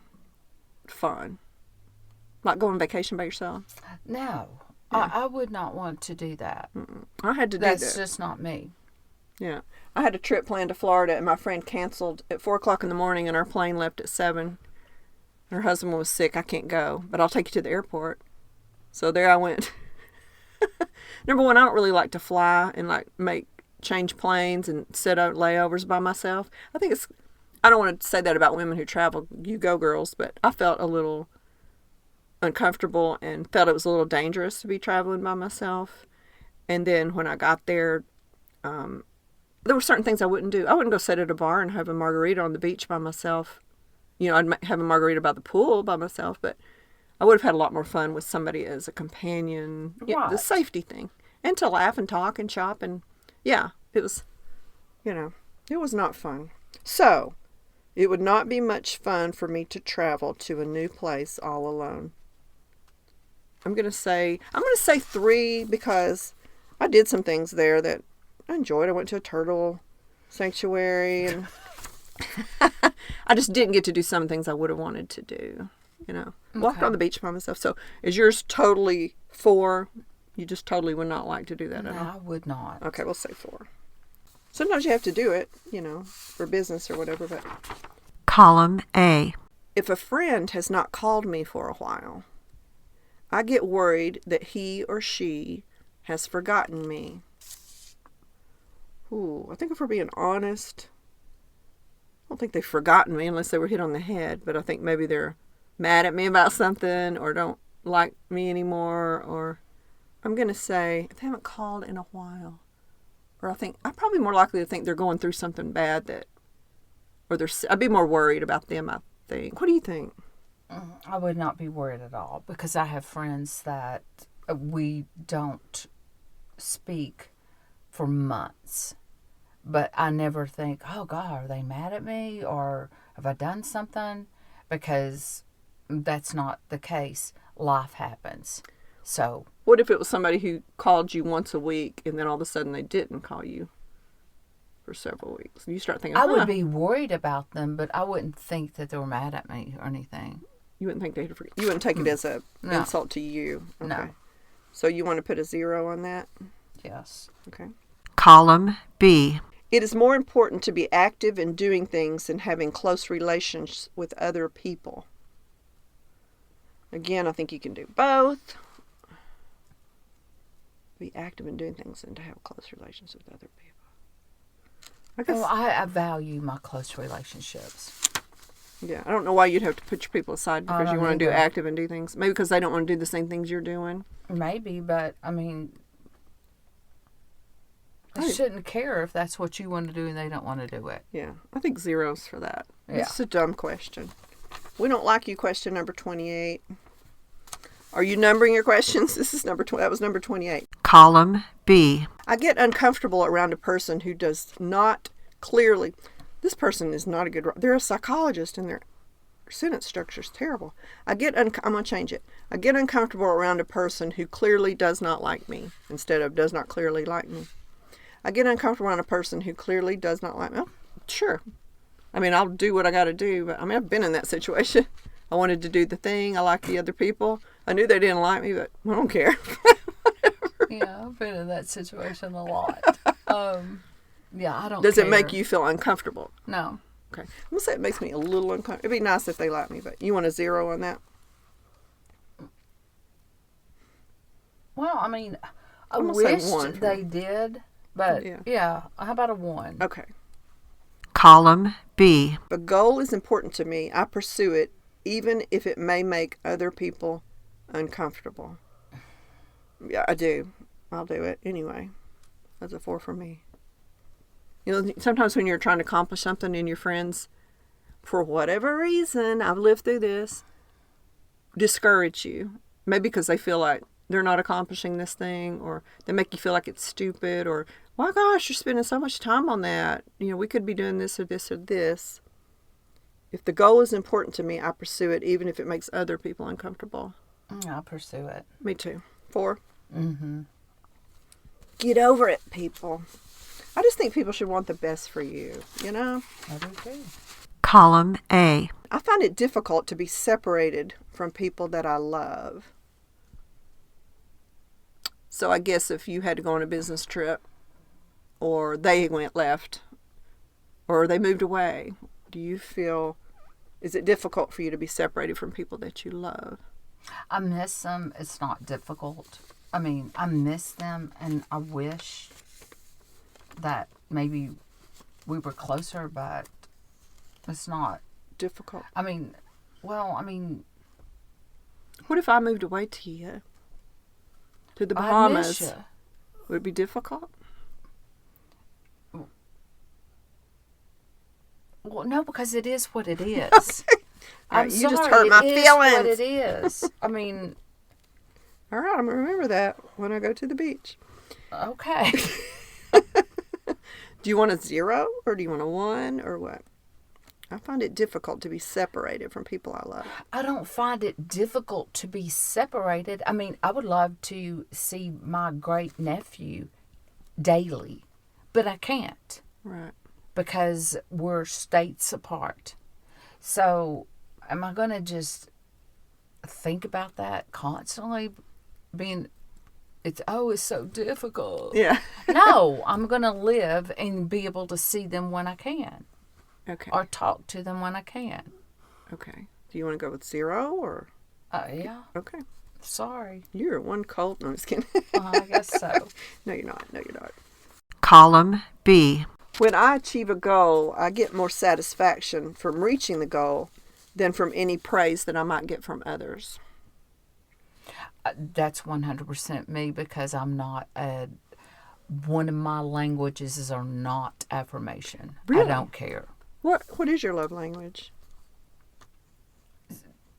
fun. Like going on vacation by yourself. No, Yeah. I would not want to do that. I had to do That's that. just not me. Yeah. I had a trip planned to Florida and my friend canceled at 4 o'clock in the morning and our plane left at 7. Her husband was sick. I can't go, but I'll take you to the airport. So there I went. Number one, I don't really like to fly and change planes and set up layovers by myself. I don't want to say that about women who travel. You go, girls. But I felt a little uncomfortable and felt it was a little dangerous to be traveling by myself. And then when I got there, there were certain things I wouldn't do. I wouldn't go sit at a bar and have a margarita on the beach by myself. I'd have a margarita by the pool by myself, but I would have had a lot more fun with somebody as a companion. Yeah, the Right. safety thing. And to laugh and talk and shop. And yeah, it was, it was not fun. So, it would not be much fun for me to travel to a new place all alone. I'm going to say 3 because I did some things there that I enjoyed. I went to a turtle sanctuary, and I just didn't get to do some things I would have wanted to do. Walked on the beach by myself. So is yours totally 4? You just totally would not like to do that at all? I would not. Okay, we'll say 4. Sometimes you have to do it, for business or whatever, but... Column A. If a friend has not called me for a while, I get worried that he or she has forgotten me. Ooh, I think if we're being honest, I don't think they've forgotten me unless they were hit on the head, but I think maybe they're mad at me about something or don't like me anymore, or I'm going to say if they haven't called in a while, or I'm probably more likely to think they're going through something bad I'd be more worried about them, I think. What do you think? I would not be worried at all because I have friends that we don't speak for months. But I never think, oh, God, are they mad at me or have I done something? Because that's not the case. Life happens. So. What if it was somebody who called you once a week and then all of a sudden they didn't call you for several weeks? You start thinking, I would be worried about them, but I wouldn't think that they were mad at me or anything. You wouldn't think they'd forget. You wouldn't take it as an insult to you. Okay. No. So you want to put a 0 on that? Yes. Okay. Column B. It is more important to be active in doing things than having close relations with other people. Again, I think you can do both. Be active in doing things than to have close relations with other people. I guess. Well, I value my close relationships. Yeah, I don't know why you'd have to put your people aside because you want to do either. active and do things. Maybe because they don't want to do the same things you're doing. Maybe, but I mean, they shouldn't care if that's what you want to do and they don't want to do it. Yeah, I think 0s for that. Yeah. It's a dumb question. We don't like you. Question number 28. Are you numbering your questions? This is that was number 28. Column B. I get uncomfortable around a person who does not clearly. This person is not a good. They're a psychologist and their sentence structure is terrible. I'm going to change it. I get uncomfortable around a person who clearly does not like me instead of does not clearly like me. I get uncomfortable around a person who clearly does not like me. Oh, sure. I mean, I'll do what I got to do, but I've been in that situation. I wanted to do the thing. I like the other people. I knew they didn't like me, but I don't care. Yeah, I've been in that situation a lot. Yeah, I don't Does care. it make you feel uncomfortable? No. Okay. I'm going to say it makes me a little uncomfortable. It'd be nice if they like me, but you want a 0 on that? Well, I mean, I I'm gonna say wished 1 for they me. did, but yeah, how about a 1? Okay. Column B. If a goal is important to me, I pursue it even if it may make other people uncomfortable. Yeah, I do. I'll do it anyway. That's a 4 for me. Sometimes when you're trying to accomplish something and your friends, for whatever reason, I've lived through this, discourage you. Maybe because they feel like they're not accomplishing this thing, or they make you feel like it's stupid, or, my gosh, you're spending so much time on that. We could be doing this or this or this. If the goal is important to me, I pursue it even if it makes other people uncomfortable. I'll pursue it. Me too. 4. Mm-hmm. Get over it, people. I just think people should want the best for you, I do too. Column A. I find it difficult to be separated from people that I love. So I guess if you had to go on a business trip, or they left, or they moved away, is it difficult for you to be separated from people that you love? I miss them. It's not difficult. I mean, I miss them, and I wish that maybe we were closer, but it's not Difficult. I mean, What if I moved away to you? To the I Bahamas? miss you. Would it be difficult? Well, no, because it is what it is. I'm Right, you just sorry, hurt my it is feelings. what it is. I mean, All right, I'm going to remember that when I go to the beach. okay. Do you want a 0 or do you want a 1 or what? I find it difficult to be separated from people I love. I don't find it difficult to be separated. I mean, I would love to see my great nephew daily, but I can't Right. because we're states apart. So, am I going to just think about that constantly? It's so difficult. Yeah. No, I'm going to live and be able to see them when I can Okay. or talk to them when I can. Okay. Do you want to go with 0 or? Yeah, Okay. sorry. You're one cold. No, I'm just kidding. I guess so. No, you're not. No, you're not. Column B. When I achieve a goal, I get more satisfaction from reaching the goal than from any praise that I might get from others. That's 100% me because I'm not one of my languages are not affirmation. Really? I don't care. What is your love language?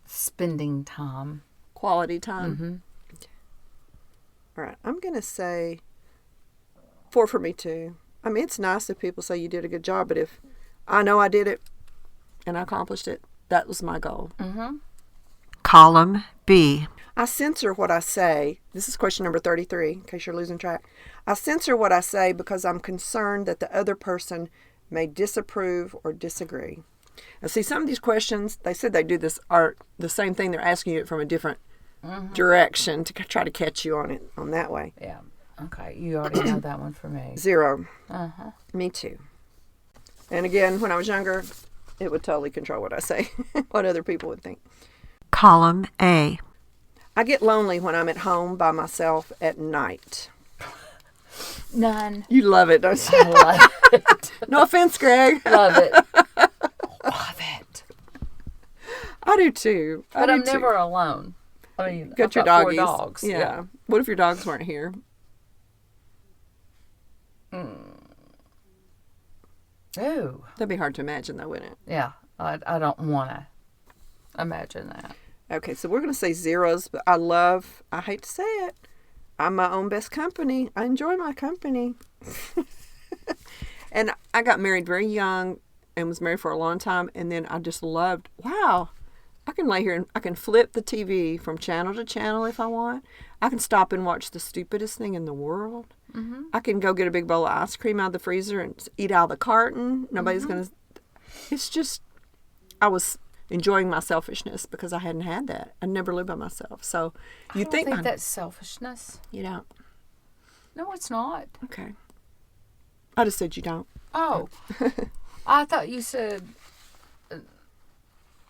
Spending time. Quality time? Mm-hmm. All right. I'm going to say 4 for me, too. I mean, it's nice if people say you did a good job, but if I know I did it and I accomplished it, that was my goal. Mm-hmm. Column B. I censor what I say. This is question number 33, in case you're losing track. I censor what I say because I'm concerned that the other person may disapprove or disagree. Now, see, some of these questions, they said they do this are the same thing. They're asking you it from a different direction to try to catch you on it on that way. Yeah. Okay. You already know that one for me. 0. Uh-huh. Me too. And again, when I was younger, it would totally control what I say, what other people would think. Column A. I get lonely when I'm at home by myself at night. None. You love it, don't you? I love it. No offense, Greg. Love it. Love it. I do too. But I'm never alone. I mean, Got I've your got 4 doggies. dogs. Yeah. What if your dogs weren't here? Ooh. That'd be hard to imagine, though, wouldn't it? Yeah. I don't want to imagine that. Okay, so we're going to say 0s, but I hate to say it, I'm my own best company. I enjoy my company. And I got married very young and was married for a long time, and then I just loved, wow, I can lay here and I can flip the TV from channel to channel if I want. I can stop and watch the stupidest thing in the world. Mm-hmm. I can go get a big bowl of ice cream out of the freezer and eat out of the carton. Nobody's going to... It's just... I was enjoying my selfishness because I hadn't had that. I never lived by myself. So you I don't think that's selfishness. You don't? No, it's not. Okay. I just said you don't. Oh. I thought you said...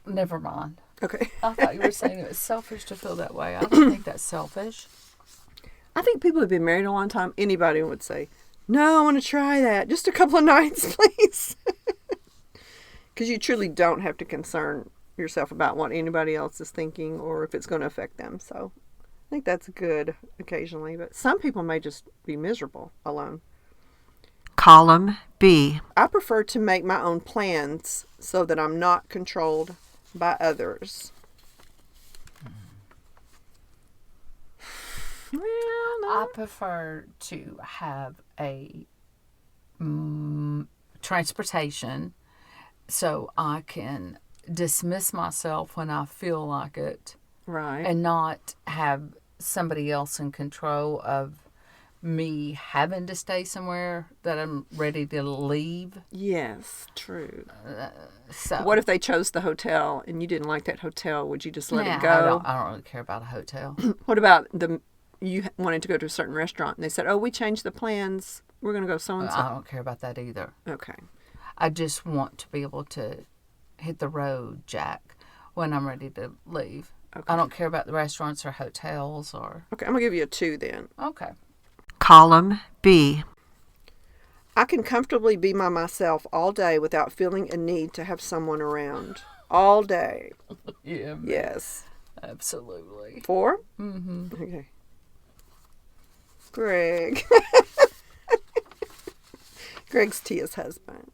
never mind. Okay. I thought you were saying it was selfish to feel that way. I don't think that's selfish. I think people who've been married a long time, anybody would say, no, I want to try that. Just a couple of nights, please. Because you truly don't have to concern yourself about what anybody else is thinking or if it's going to affect them. So I think that's good occasionally. But some people may just be miserable alone. Column B. I prefer to make my own plans so that I'm not controlled by others. Well, no. I prefer to have a transportation so I can dismiss myself when I feel like it Right. and not have somebody else in control of me having to stay somewhere that I'm ready to leave. Yes, true. So What if they chose the hotel and you didn't like that hotel? Would you just let it go? I don't really care about a hotel. What about you wanted to go to a certain restaurant and they said, oh, we changed the plans. We're going to go so and I so. don't care about that either. Okay. I just want to be able to hit the road, Jack, when I'm ready to leave. Okay. I don't care about the restaurants or hotels or... Okay, I'm going to give you a 2 then. Okay. Column B. I can comfortably be by myself all day without feeling a need to have someone around. All day. Yeah. Yes. Absolutely. 4? Mm-hmm. Okay. Greg. Greg's Tia's husband.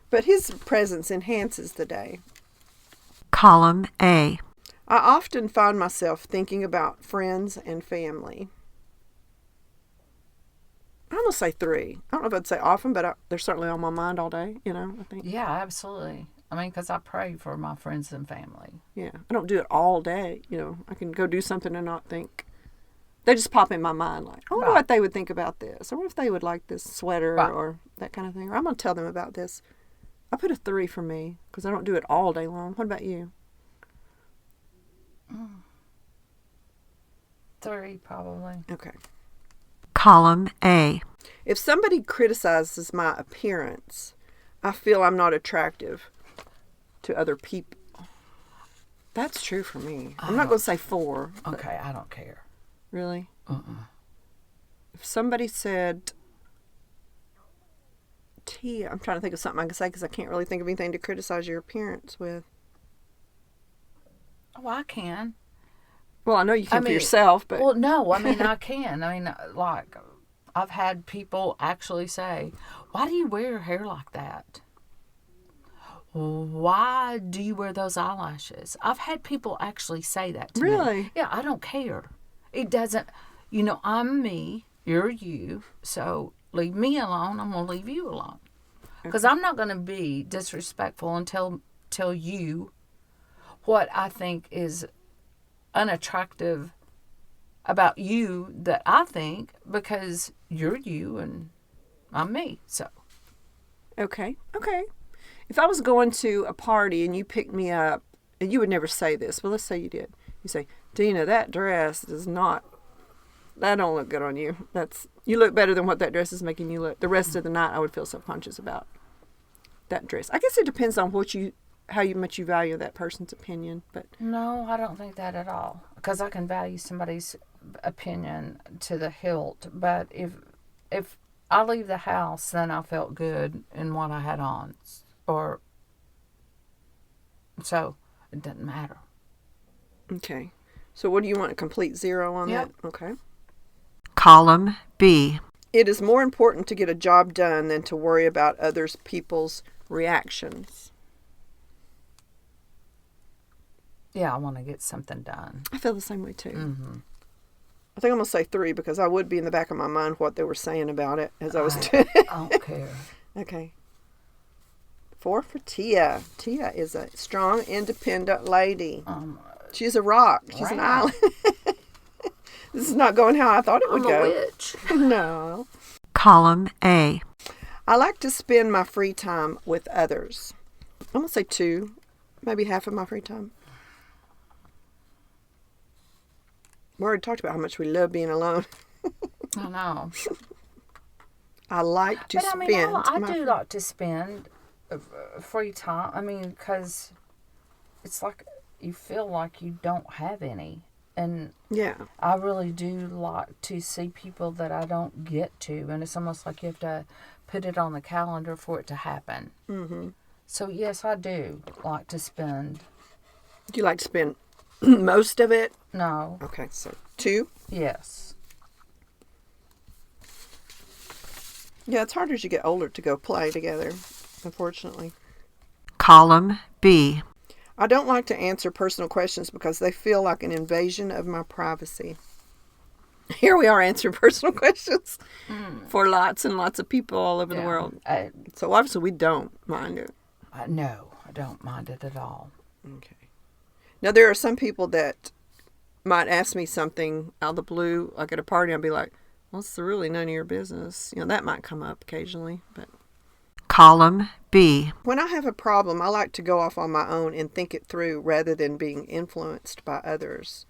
But his presence enhances the day. Column A. I often find myself thinking about friends and family. I'm going to say 3. I don't know if I'd say often, but they're certainly on my mind all day, I think. Yeah, absolutely. I mean, because I pray for my friends and family. Yeah, I don't do it all day. You know, I can go do something and not think. They just pop in my mind like, I wonder Right. what they would think about this, or what if they would like this sweater, Right. or that kind of thing. Or I'm going to tell them about this. I put a 3 for me because I don't do it all day long. What about you? 3 probably. Okay. Column A. If somebody criticizes my appearance, I feel I'm not attractive to other people. That's true for me. I'm not going to say 4. Okay, I don't care. Really? If somebody said, Tia, I'm trying to think of something I can say because I can't really think of anything to criticize your appearance with. Oh, I can. Well, I know you can for mean, yourself, but Well, no, I mean, I can. I mean, like, I've had people actually say, why do you wear your hair like that? Why do you wear those eyelashes? I've had people actually say that to me. Really? Yeah, I don't care. It doesn't, you know, I'm me, you're you, so leave me alone, I'm going to leave you alone. Because I'm not going to be disrespectful and tell you what I think is unattractive about you that I think, because you're you and I'm me. So okay. If I was going to a party and you picked me up, and you would never say this, but let's say you did. You say, Dena, that dress that don't look good on you. You look better than what that dress is making you look. The rest of the night I would feel subconscious about that dress. I guess it depends on how much you value that person's opinion, but no, I don't think that at all, because I can value somebody's opinion to the hilt. But if I leave the house, then I felt good in what I had on, or so it doesn't matter. okay. So what do you want, a complete 0 on Yep. that? Okay. Column B. It is more important to get a job done than to worry about others people's reactions. Yeah, I want to get something done. I feel the same way too. Mm-hmm. I think I'm going to say 3 because I would be in the back of my mind what they were saying about it as I was doing I don't care. Okay. 4 for Tia. Tia is a strong, independent lady. She's a rock. She's an Wow. island. This is not going how I thought it would I'm go. a witch. No. Column A. I like to spend my free time with others. I'm going to say 2. Maybe half of my free time. We already talked about how much we love being alone. I know. I like to But I mean, I my do like to spend free time. I mean, because it's like you feel like you don't have any. And Yeah. I really do like to see people that I don't get to. And it's almost like you have to put it on the calendar for it to happen. Mm-hmm. So, yes, I do like to spend. Do you like to spend most of it? No. Okay, so 2. Yes. Yeah, it's harder as you get older to go play together, unfortunately. Column B. I don't like to answer personal questions because they feel like an invasion of my privacy. Here we are answering personal questions for lots and lots of people all over the world. So obviously we don't mind it. No, I don't mind it at all. Okay. Now there are some people that might ask me something out of the blue, like at a party, I'll be like, well, it's really none of your business. You know, that might come up occasionally, but Column B. when I have a problem, I like to go off on my own and think it through rather than being influenced by others.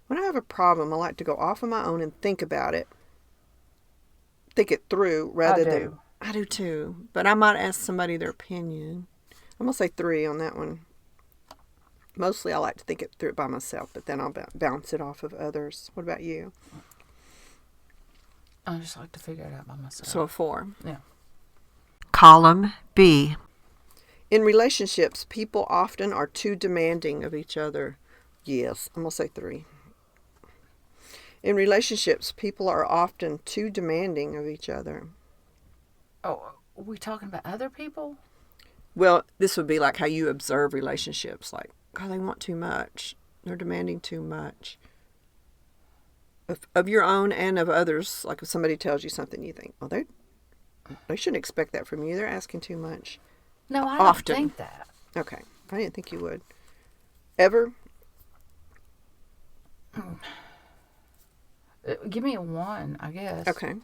When I have a problem, I like to go off on my own and think about it. Think it through rather than... I do too. But I might ask somebody their opinion. I'm going to say 3 on that one. Mostly I like to think it through by myself, but then I'll bounce it off of others. What about you? I just like to figure it out by myself. So a 4. Yeah. Column B. In relationships, people often are too demanding of each other. Yes, I'm going to say 3. In relationships, people are often too demanding of each other. Oh, are we talking about other people? Well, this would be like how you observe relationships. Like, God, they want too much. They're demanding too much. Of your own and of others. Like if somebody tells you something, you think, well, they shouldn't expect that from you. They're asking too much. No, I Often. don't think that. Okay. I didn't think you would. Ever? Give me a 1, I guess. Okay.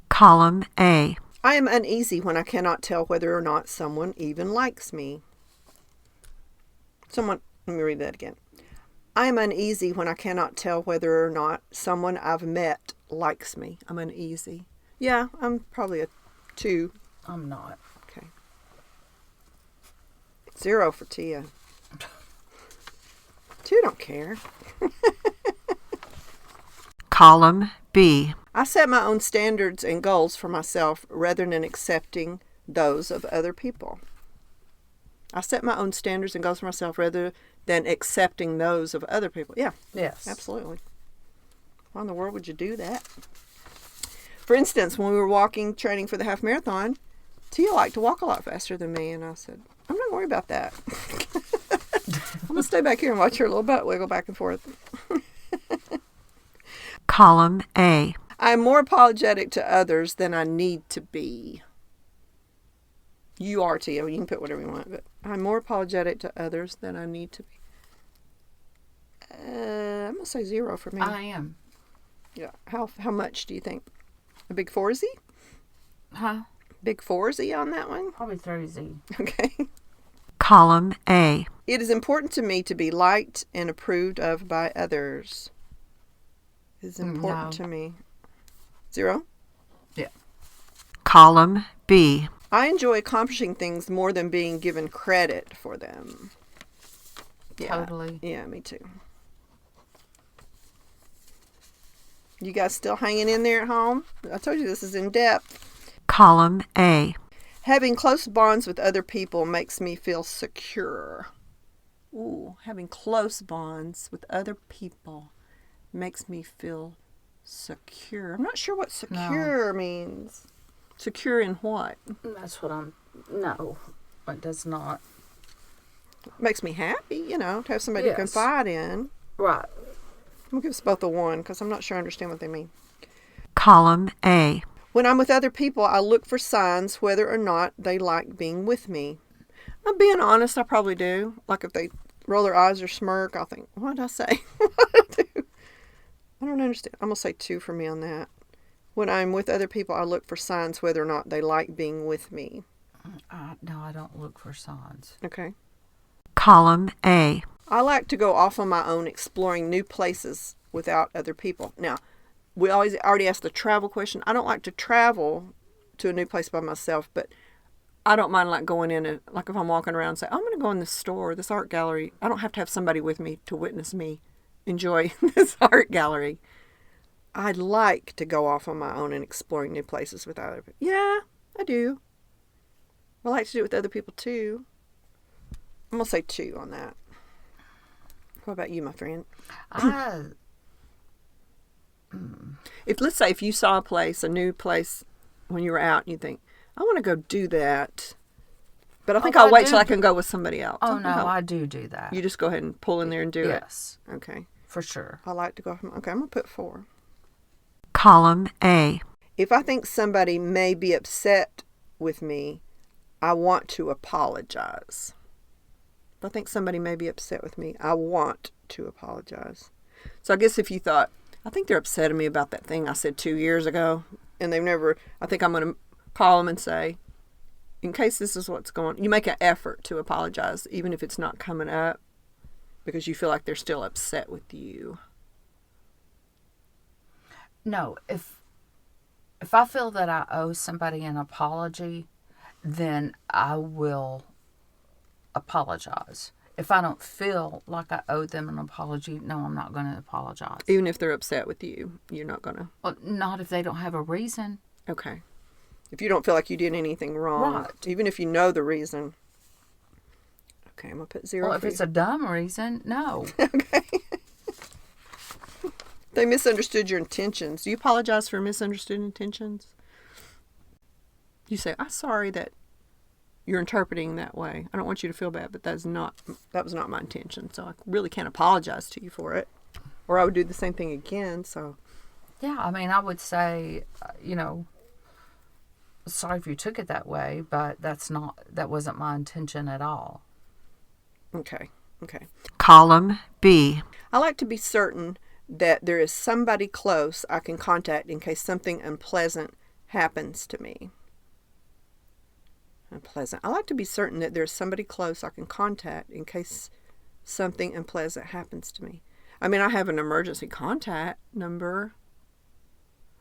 Column A. I am uneasy when I cannot tell whether or not someone even likes me. Let me read that again. I am uneasy when I cannot tell whether or not someone I've met likes me. I'm uneasy. Yeah, I'm probably a 2. I'm not. Okay. 0 for Tia. 2 don't care. Column B. I set my own standards and goals for myself rather than accepting those of other people. I set my own standards and goals for myself rather than accepting those of other people. Yeah. Yes. Absolutely. Why in the world would you do that? For instance, when we were walking, training for the half marathon, Tia liked to walk a lot faster than me, and I said, I'm not worried about that. I'm going to stay back here and watch her little butt wiggle back and forth. Column A. I am more apologetic to others than I need to be. You are, Tia. You can put whatever you want, but I'm more apologetic to others than I need to be. I'm going to say 0 for me. I am. Yeah. How much do you think? A big 4-y? Huh? Big 4-y on that one? Probably 3Z. Okay. Column A. It is important to me to be liked and approved of by others. It is important to me. 0? Yeah. Column B. I enjoy accomplishing things more than being given credit for them. Yeah. Totally. Yeah, me too. You guys still hanging in there at home? I told you this is in depth. Column A. Having close bonds with other people makes me feel secure. Ooh, having close bonds with other people makes me feel secure. I'm not sure what secure means. Secure in what? That's what I'm... No, it does not. Makes me happy, to have somebody to Yes. confide in. Right. I'm going to give us both a 1 because I'm not sure I understand what they mean. Column A. When I'm with other people, I look for signs whether or not they like being with me. I'm being honest, I probably do. Like if they roll their eyes or smirk, I'll think, what did I say? What did I do? I don't understand. I'm going to say 2 for me on that. When I'm with other people, I look for signs whether or not they like being with me. No, I don't look for signs. Okay. Column A. I like to go off on my own exploring new places without other people. Now, we already asked the travel question. I don't like to travel to a new place by myself, but I don't mind like going in like if I'm walking around and say, I'm going to go in this store, this art gallery. I don't have to have somebody with me to witness me enjoy this art gallery. I'd like to go off on my own and exploring new places with other people. Yeah, I do. I like to do it with other people too. I'm going to say 2 on that. What about you, my friend? Let's say if you saw a new place when you were out and you think, I want to go do that, but I think I'll wait till I can go with somebody else. Oh, no, I do that. You just go ahead and pull in there and do it? Yes. Okay. For sure. I like to go. Okay, I'm going to put 4. Column A. If I think somebody may be upset with me, I want to apologize. If I think somebody may be upset with me, I want to apologize. So I guess if you thought, I think they're upset at me about that thing I said 2 years ago, and I think I'm going to call them and say, in case this is what's going on, you make an effort to apologize, even if it's not coming up, because you feel like they're still upset with you. No, if I feel that I owe somebody an apology, then I will apologize. If I don't feel like I owe them an apology, no, I'm not going to apologize. Even if they're upset with you, you're not going to? Well, not if they don't have a reason. Okay. If you don't feel like you did anything wrong, Right. even if you know the reason. Okay, I'm going to put 0 Well, if for it's you. a dumb reason, no. Okay. They misunderstood your intentions. Do you apologize for misunderstood intentions? You say, I'm sorry that you're interpreting that way. I don't want you to feel bad, but that was not my intention. So I really can't apologize to you for it. Or I would do the same thing again. So Yeah, I mean, I would say, sorry if you took it that way, but that wasn't my intention at all. Okay. Column B. I like to be certain that there is somebody close I can contact in case something unpleasant happens to me. Unpleasant. I like to be certain that there's somebody close I can contact in case something unpleasant happens to me. I mean, I have an emergency contact number.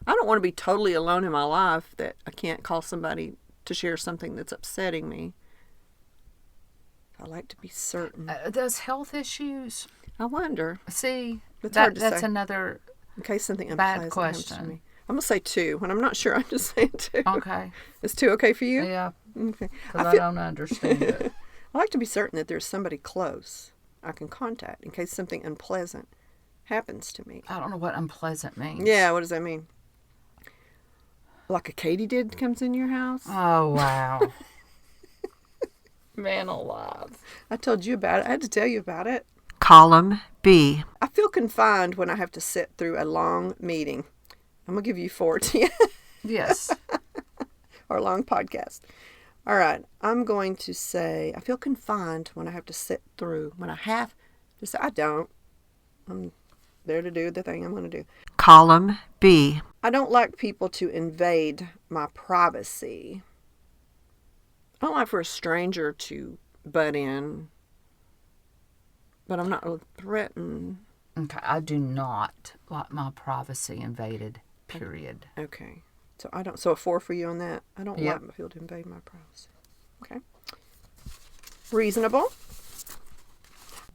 I don't want to be totally alone in my life that I can't call somebody to share something that's upsetting me. I like to be certain. Those health issues. I wonder. See, It's hard to that's say. another In case something bad unpleasant happens to question. me. I'm going to say 2. When I'm not sure, I'm just saying 2. Okay. Is 2 okay for you? Yeah, Okay. because I don't understand it. I like to be certain that there's somebody close I can contact in case something unpleasant happens to me. I don't know what unpleasant means. Yeah, what does that mean? Like a katydid comes in your house? Oh, wow. Man alive. I told you about it. I had to tell you about it. Column B. I feel confined when I have to sit through a long meeting. I'm going to give you 4, Tia, Yes. or a long podcast. All right. I'm going to say, I feel confined when I have to sit through. When I have to say, I don't. I'm there to do the thing I'm going to do. Column B. I don't like people to invade my privacy. I don't like for a stranger to butt in, but I'm not threatened. Okay, I do not like my privacy invaded, period. Okay. So I don't. So a 4 for you on that. I don't Yep. like people to invade my privacy. Okay. Reasonable.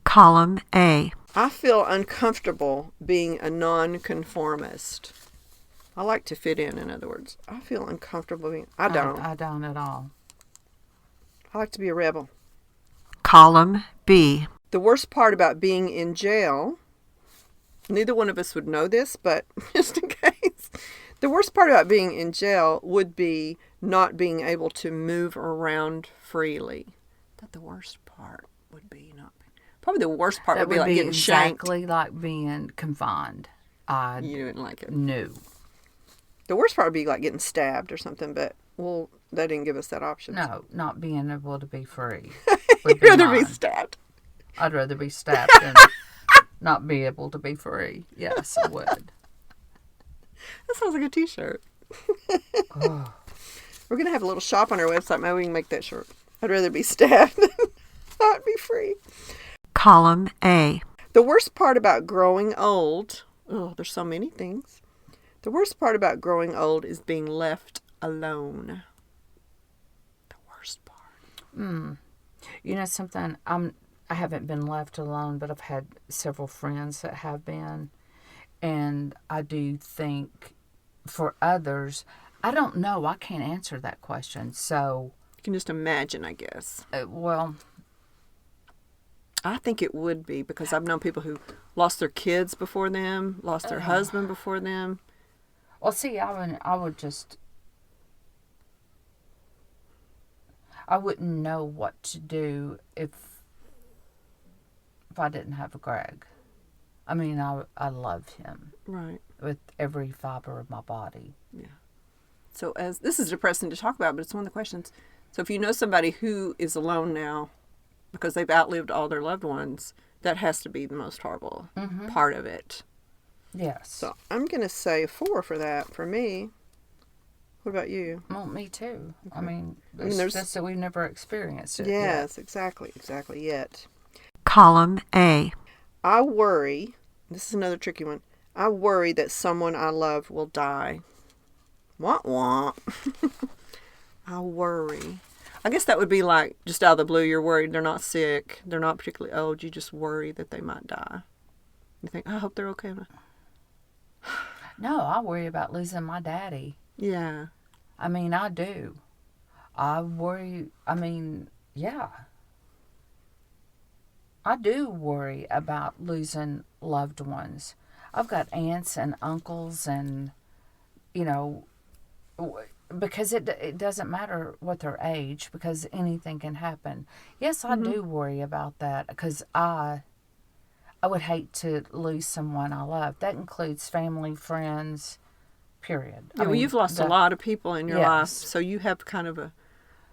Column A. I feel uncomfortable being a nonconformist. I like to fit in other words. I feel uncomfortable being. I don't. I don't at all. I like to be a rebel. Column B. The worst part about being in jail, neither one of us would know this, but just in case, the worst part about being in jail would be not being able to move around freely. That the worst part would be not. Probably the worst part That would be like getting shanked. exactly like being confined. I You didn't like it. knew. The worst part would be like getting stabbed or something, but well, they didn't give us that option. No, not being able to be free. You'd rather be stabbed. I'd rather be stabbed than not be able to be free. Yes, I would. That sounds like a t-shirt. Oh. We're going to have a little shop on our website. Maybe we can make that shirt. I'd rather be stabbed than not be free. Column A. The worst part about growing old, oh, there's so many things. The worst part about growing old is being left alone. The worst part. You know something? I haven't been left alone, but I've had several friends that have been, and I do think for others, I don't know. I can't answer that question. So, You can just imagine, I guess. well, I think it would be because I've known people who lost their kids before them, lost their husband before them. see, I wouldn't know what to do if I didn't have Greg. I mean, I love him Right. with every fiber of my body. So as this is depressing to talk about, but it's one of the questions. So if you know somebody who is alone now because they've outlived all their loved ones, that has to be the most horrible part of it. Yes. So I'm going to say 4 for that for me. What about you? Well, me too. I Okay. mean, there's- it's just that we've never experienced it. Yes, exactly yet. Column A. I worry, this is another tricky one. I worry that someone I love will die. Wah wah. I worry. I guess that would be like just out of the blue, you're worried they're not sick, they're not particularly old, you just worry that they might die. You think, I hope they're okay. No, I worry about losing my daddy. Yeah. I mean, I do. I worry. I mean, yeah. I do worry about losing loved ones. I've got aunts and uncles and, you know, because it doesn't matter what their age, because anything can happen. Yes, I do worry about that because I would hate to lose someone I love. That includes family, friends, period. Yeah, well, you've lost a lot of people in your life, Yes. so you have kind of a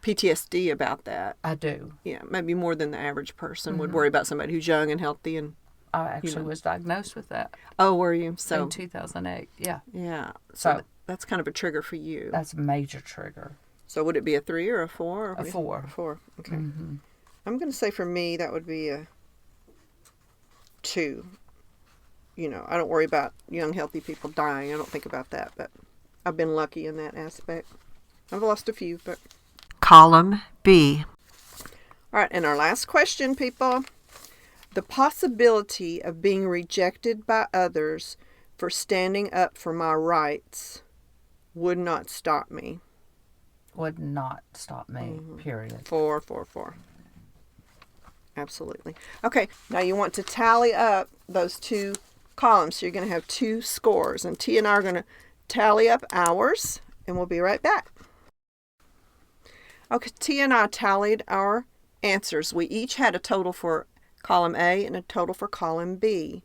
PTSD about that. I do. Yeah, maybe more than the average person would worry about somebody who's young and healthy and. I actually was diagnosed with that Oh, were you? So in 2008. Yeah. yeah, So that's kind of a trigger for you. that's a major trigger. So would it be a 3 or a 4? A 4. A 4. Okay. I'm going to say for me that would be a 2. You know, I don't worry about young, healthy people dying. I don't think about that, but I've been lucky in that aspect. I've lost a few, but. Column B. All right, and our last question, people. The possibility of being rejected by others for standing up for my rights would not stop me. Would not stop me, period. 4, 4, 4. Absolutely. Okay, now you want to tally up those 2 columns. So you're going to have 2 scores. And Tia and I are going to tally up ours, and we'll be right back. Okay, Tia and I tallied our answers. We each had a total for column A and a total for column B.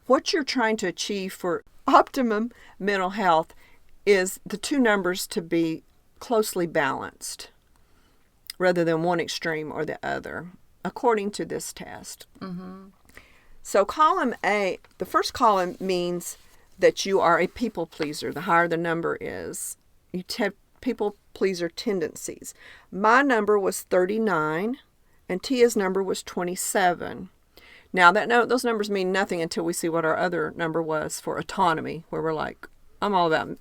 What you're trying to achieve for optimum mental health is the 2 numbers to be closely balanced rather than one extreme or the other, according to this test. So column A, the first column means that you are a people pleaser. The higher the number is, you have people pleaser tendencies. My number was 39. And Tia's number was 27. Now, those numbers mean nothing until we see what our other number was for autonomy, where we're like, I'm all about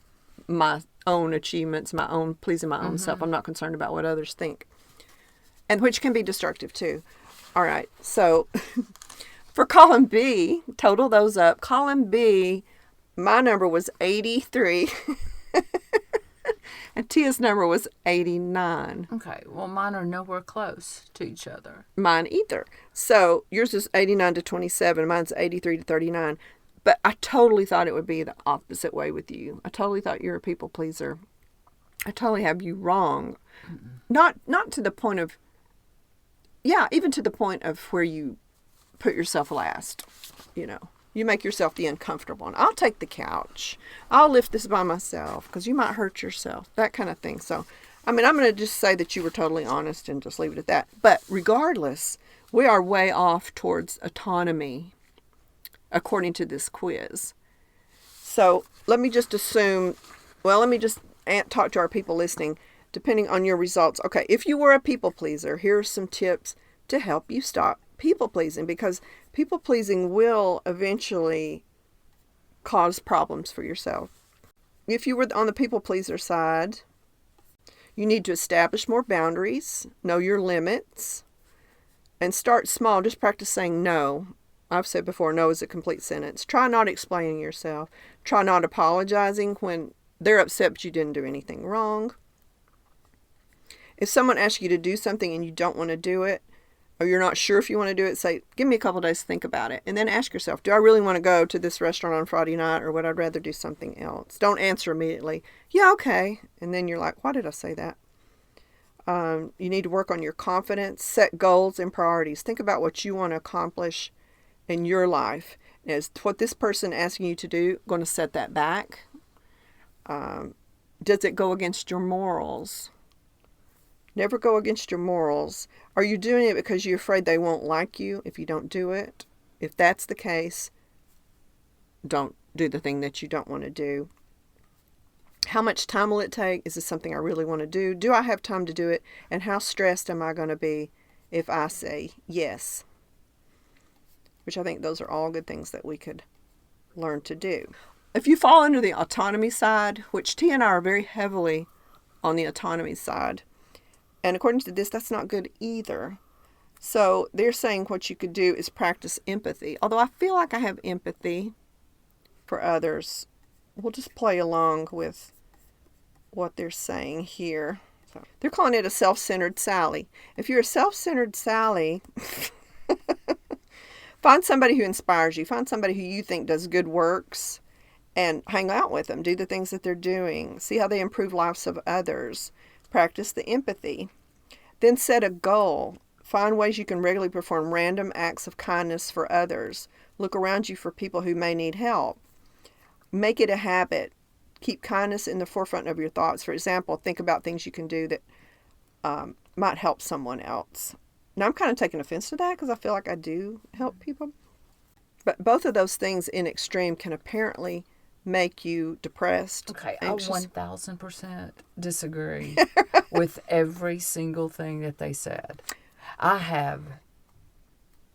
my own achievements, pleasing my own self. I'm not concerned about what others think. And which can be destructive, too. All right, so for column B, total those up. Column B, my number was 83. And Tia's number was 89. Okay, well, mine are nowhere close to each other. Mine either. So yours is 89 to 27. Mine's 83 to 39. But I totally thought it would be the opposite way with you. I totally thought you're a people pleaser. I totally have you wrong. Not to the point of, even to the point of where you put yourself last, you know. You make yourself the uncomfortable one. I'll take the couch. I'll lift this by myself because you might hurt yourself. That kind of thing. So, I'm going to just say that you were totally honest and just leave it at that. But regardless, we are way off towards autonomy according to this quiz. So, let me just talk to our people listening, depending on your results. Okay, if you were a people pleaser, here are some tips to help you stop people pleasing, because people pleasing will eventually cause problems for yourself. If you were on the people pleaser side, you need to establish more boundaries, know your limits, and start small. Just practice saying no. I've said before, no is a complete sentence. Try not explaining yourself. Try not apologizing when they're upset but you didn't do anything wrong. If someone asks you to do something and you don't want to do it, or you're not sure if you want to do it, say, give me a couple days to think about it. And then ask yourself, do I really want to go to this restaurant on Friday night, or would I rather do something else? Don't answer immediately. Yeah, okay. And then you're like, why did I say that? You need to work on your confidence, set goals and priorities. Think about what you want to accomplish in your life. Is what this person asking you to do going to set that back? Does it go against your morals? Never go against your morals. Are you doing it because you're afraid they won't like you if you don't do it? If that's the case, don't do the thing that you don't want to do. How much time will it take? Is this something I really want to do? Do I have time to do it? And how stressed am I going to be if I say yes? Which I think those are all good things that we could learn to do. If you fall under the autonomy side, which Tia and I are very heavily on the autonomy side, and according to this, that's not good either. So they're saying what you could do is practice empathy. Although I feel like I have empathy for others. We'll just play along with what they're saying here. So they're calling it a self-centered Sally. If you're a self-centered Sally, find somebody who inspires you. Find somebody who you think does good works and hang out with them. Do the things that they're doing. See how they improve lives of others. Practice the empathy. Then set a goal. Find ways you can regularly perform random acts of kindness for others. Look around you for people who may need help. Make it a habit. Keep kindness in the forefront of your thoughts. For example, think about things you can do that might help someone else. Now, I'm kind of taking offense to that because I feel like I do help people. But both of those things in extreme can apparently make you depressed, Okay, anxious. I 1000% disagree with every single thing that they said. I have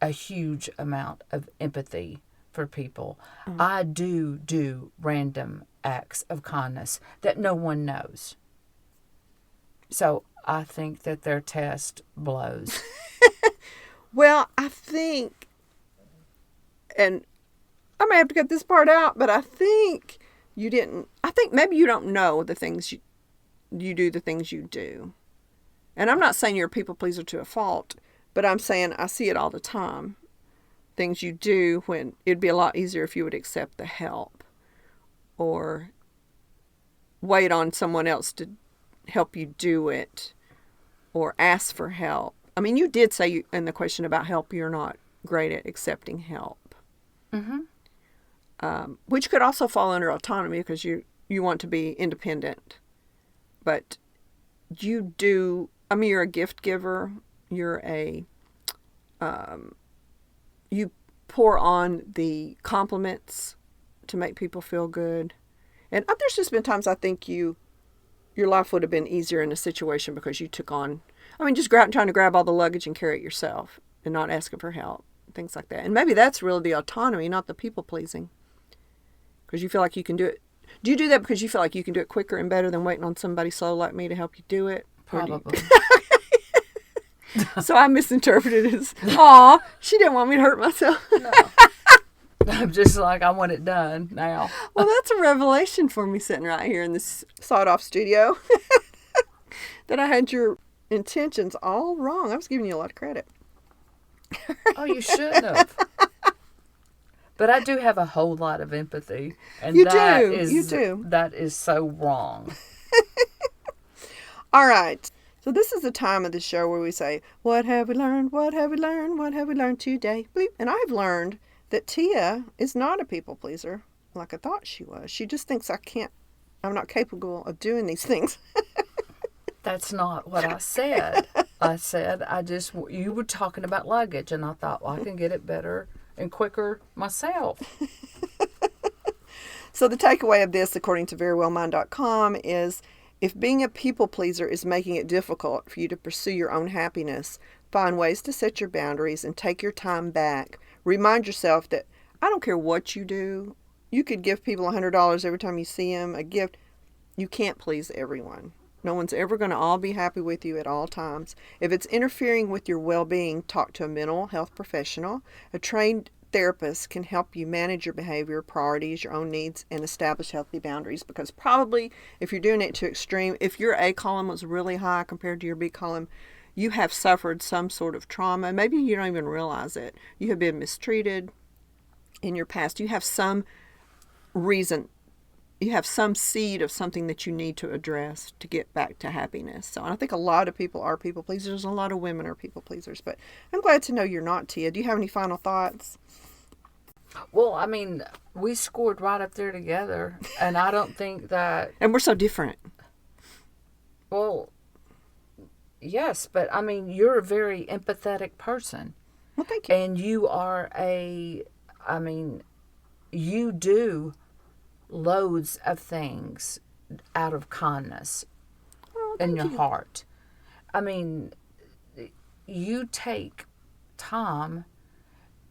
a huge amount of empathy for people. I do random acts of kindness that no one knows. So I think that their test blows. Well, I think, and I may have to cut this part out, but I think maybe you don't know the things you do, the things you do. And I'm not saying you're a people pleaser to a fault, but I'm saying I see it all the time. Things you do when it'd be a lot easier if you would accept the help or wait on someone else to help you do it or ask for help. I mean, you did say in the question about help, you're not great at accepting help. Mm-hmm. Which could also fall under autonomy because you want to be independent. But you do, I mean, you're a gift giver. You're you pour on the compliments to make people feel good. And there's just been times I think your life would have been easier in a situation because you took on, just trying to grab all the luggage and carry it yourself and not asking for help, things like that. And maybe that's really the autonomy, not the people pleasing. Because you feel like you can do it. Do you do that because you feel like you can do it quicker and better than waiting on somebody slow like me to help you do it? Probably. So I misinterpreted it as, aw, she didn't want me to hurt myself. No. I'm just like, I want it done now. Well, that's a revelation for me sitting right here in this sawed-off studio. That I had your intentions all wrong. I was giving you a lot of credit. Oh, you shouldn't have. But I do have a whole lot of empathy. And You that do. is, You do. That is so wrong. All right. So this is the time of the show where we say, what have we learned? What have we learned? What have we learned today? Bleep. And I've learned that Tia is not a people pleaser like I thought she was. She just thinks I'm not capable of doing these things. That's not what I said. I said, you were talking about luggage, and I thought, well, I can get it better and quicker myself. So the takeaway of this, according to verywellmind.com, is if being a people pleaser is making it difficult for you to pursue your own happiness, find ways to set your boundaries and take your time back. Remind yourself that I don't care what you do. You could give people $100 every time you see them, a gift. You can't please everyone. No one's ever going to all be happy with you at all times. If it's interfering with your well-being, talk to a mental health professional. A trained therapist can help you manage your behavior, priorities, your own needs, and establish healthy boundaries. Because probably if you're doing it to extreme, if your A column was really high compared to your B column, you have suffered some sort of trauma. Maybe you don't even realize it. You have been mistreated in your past. You have some reason. You have some seed of something that you need to address to get back to happiness. So I think a lot of people are people pleasers. A lot of women are people pleasers. But I'm glad to know you're not, Tia. Do you have any final thoughts? Well, we scored right up there together, and I don't think that... And we're so different. Well, yes, but you're a very empathetic person. Well, thank you. And you are you do loads of things out of kindness in your heart. You take time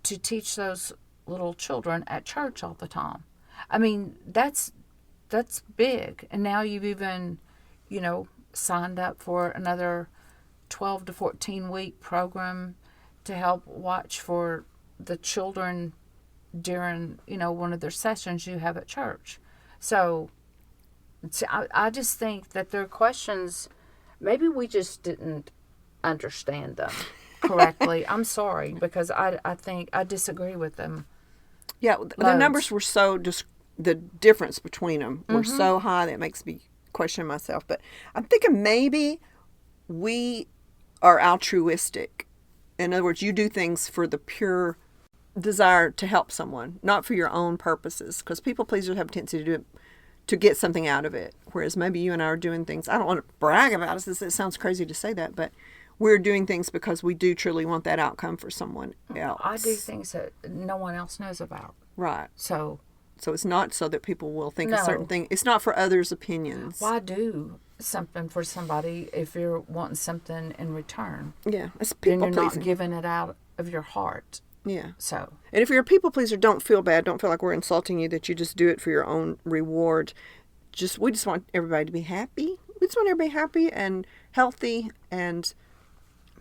to teach those little children at church all the time. That's big. And now you've even, signed up for another 12 to 14 week program to help watch for the children during, one of their sessions you have at church. So I just think that there are questions, maybe we just didn't understand them correctly. I'm sorry, because I think I disagree with them. Yeah, the numbers were so, the difference between them were so high that it makes me question myself. But I'm thinking maybe we are altruistic. In other words, you do things for the pure desire to help someone, not for your own purposes. Because people pleasers have a tendency to do it to get something out of it. Whereas maybe you and I are doing things, I don't want to brag about us. It sounds crazy to say that, but we're doing things because we do truly want that outcome for someone else. I do things that no one else knows about. Right. So it's not so that people will think a No. certain thing. It's not for others' opinions. why do something for somebody if you're wanting something in return? Yeah, it's Then people you're not pleasing. giving it out of your heart. Yeah. So And if you're a people pleaser, don't feel bad. Don't feel like we're insulting you, that you just do it for your own reward. We just want everybody to be happy. We just want everybody happy and healthy and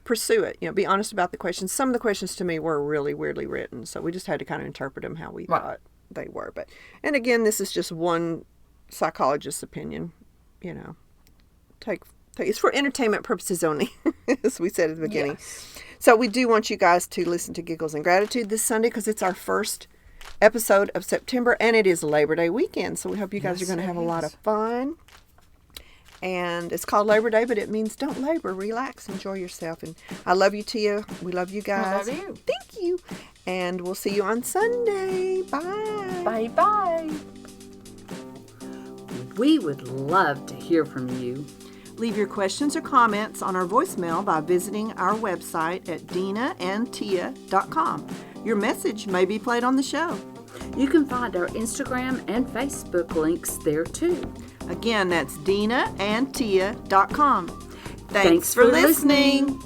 pursue it. Be honest about the questions. Some of the questions to me were really weirdly written, so we just had to kind of interpret them how we Right. thought they were. And again, this is just one psychologist's opinion. It's for entertainment purposes only, as we said at the beginning. yes. So we do want you guys to listen to Giggles and Gratitude this Sunday because it's our first episode of September and it is Labor Day weekend. So we hope you guys are going to have a lot of fun. And it's called Labor Day, but it means don't labor, relax, enjoy yourself. And I love you, Tia. We love you guys. love you. Thank you. And we'll see you on Sunday. Bye. Bye-bye. We would love to hear from you. Leave your questions or comments on our voicemail by visiting our website at denaandtia.com. Your message may be played on the show. You can find our Instagram and Facebook links there too. Again, that's denaandtia.com. Thanks for listening.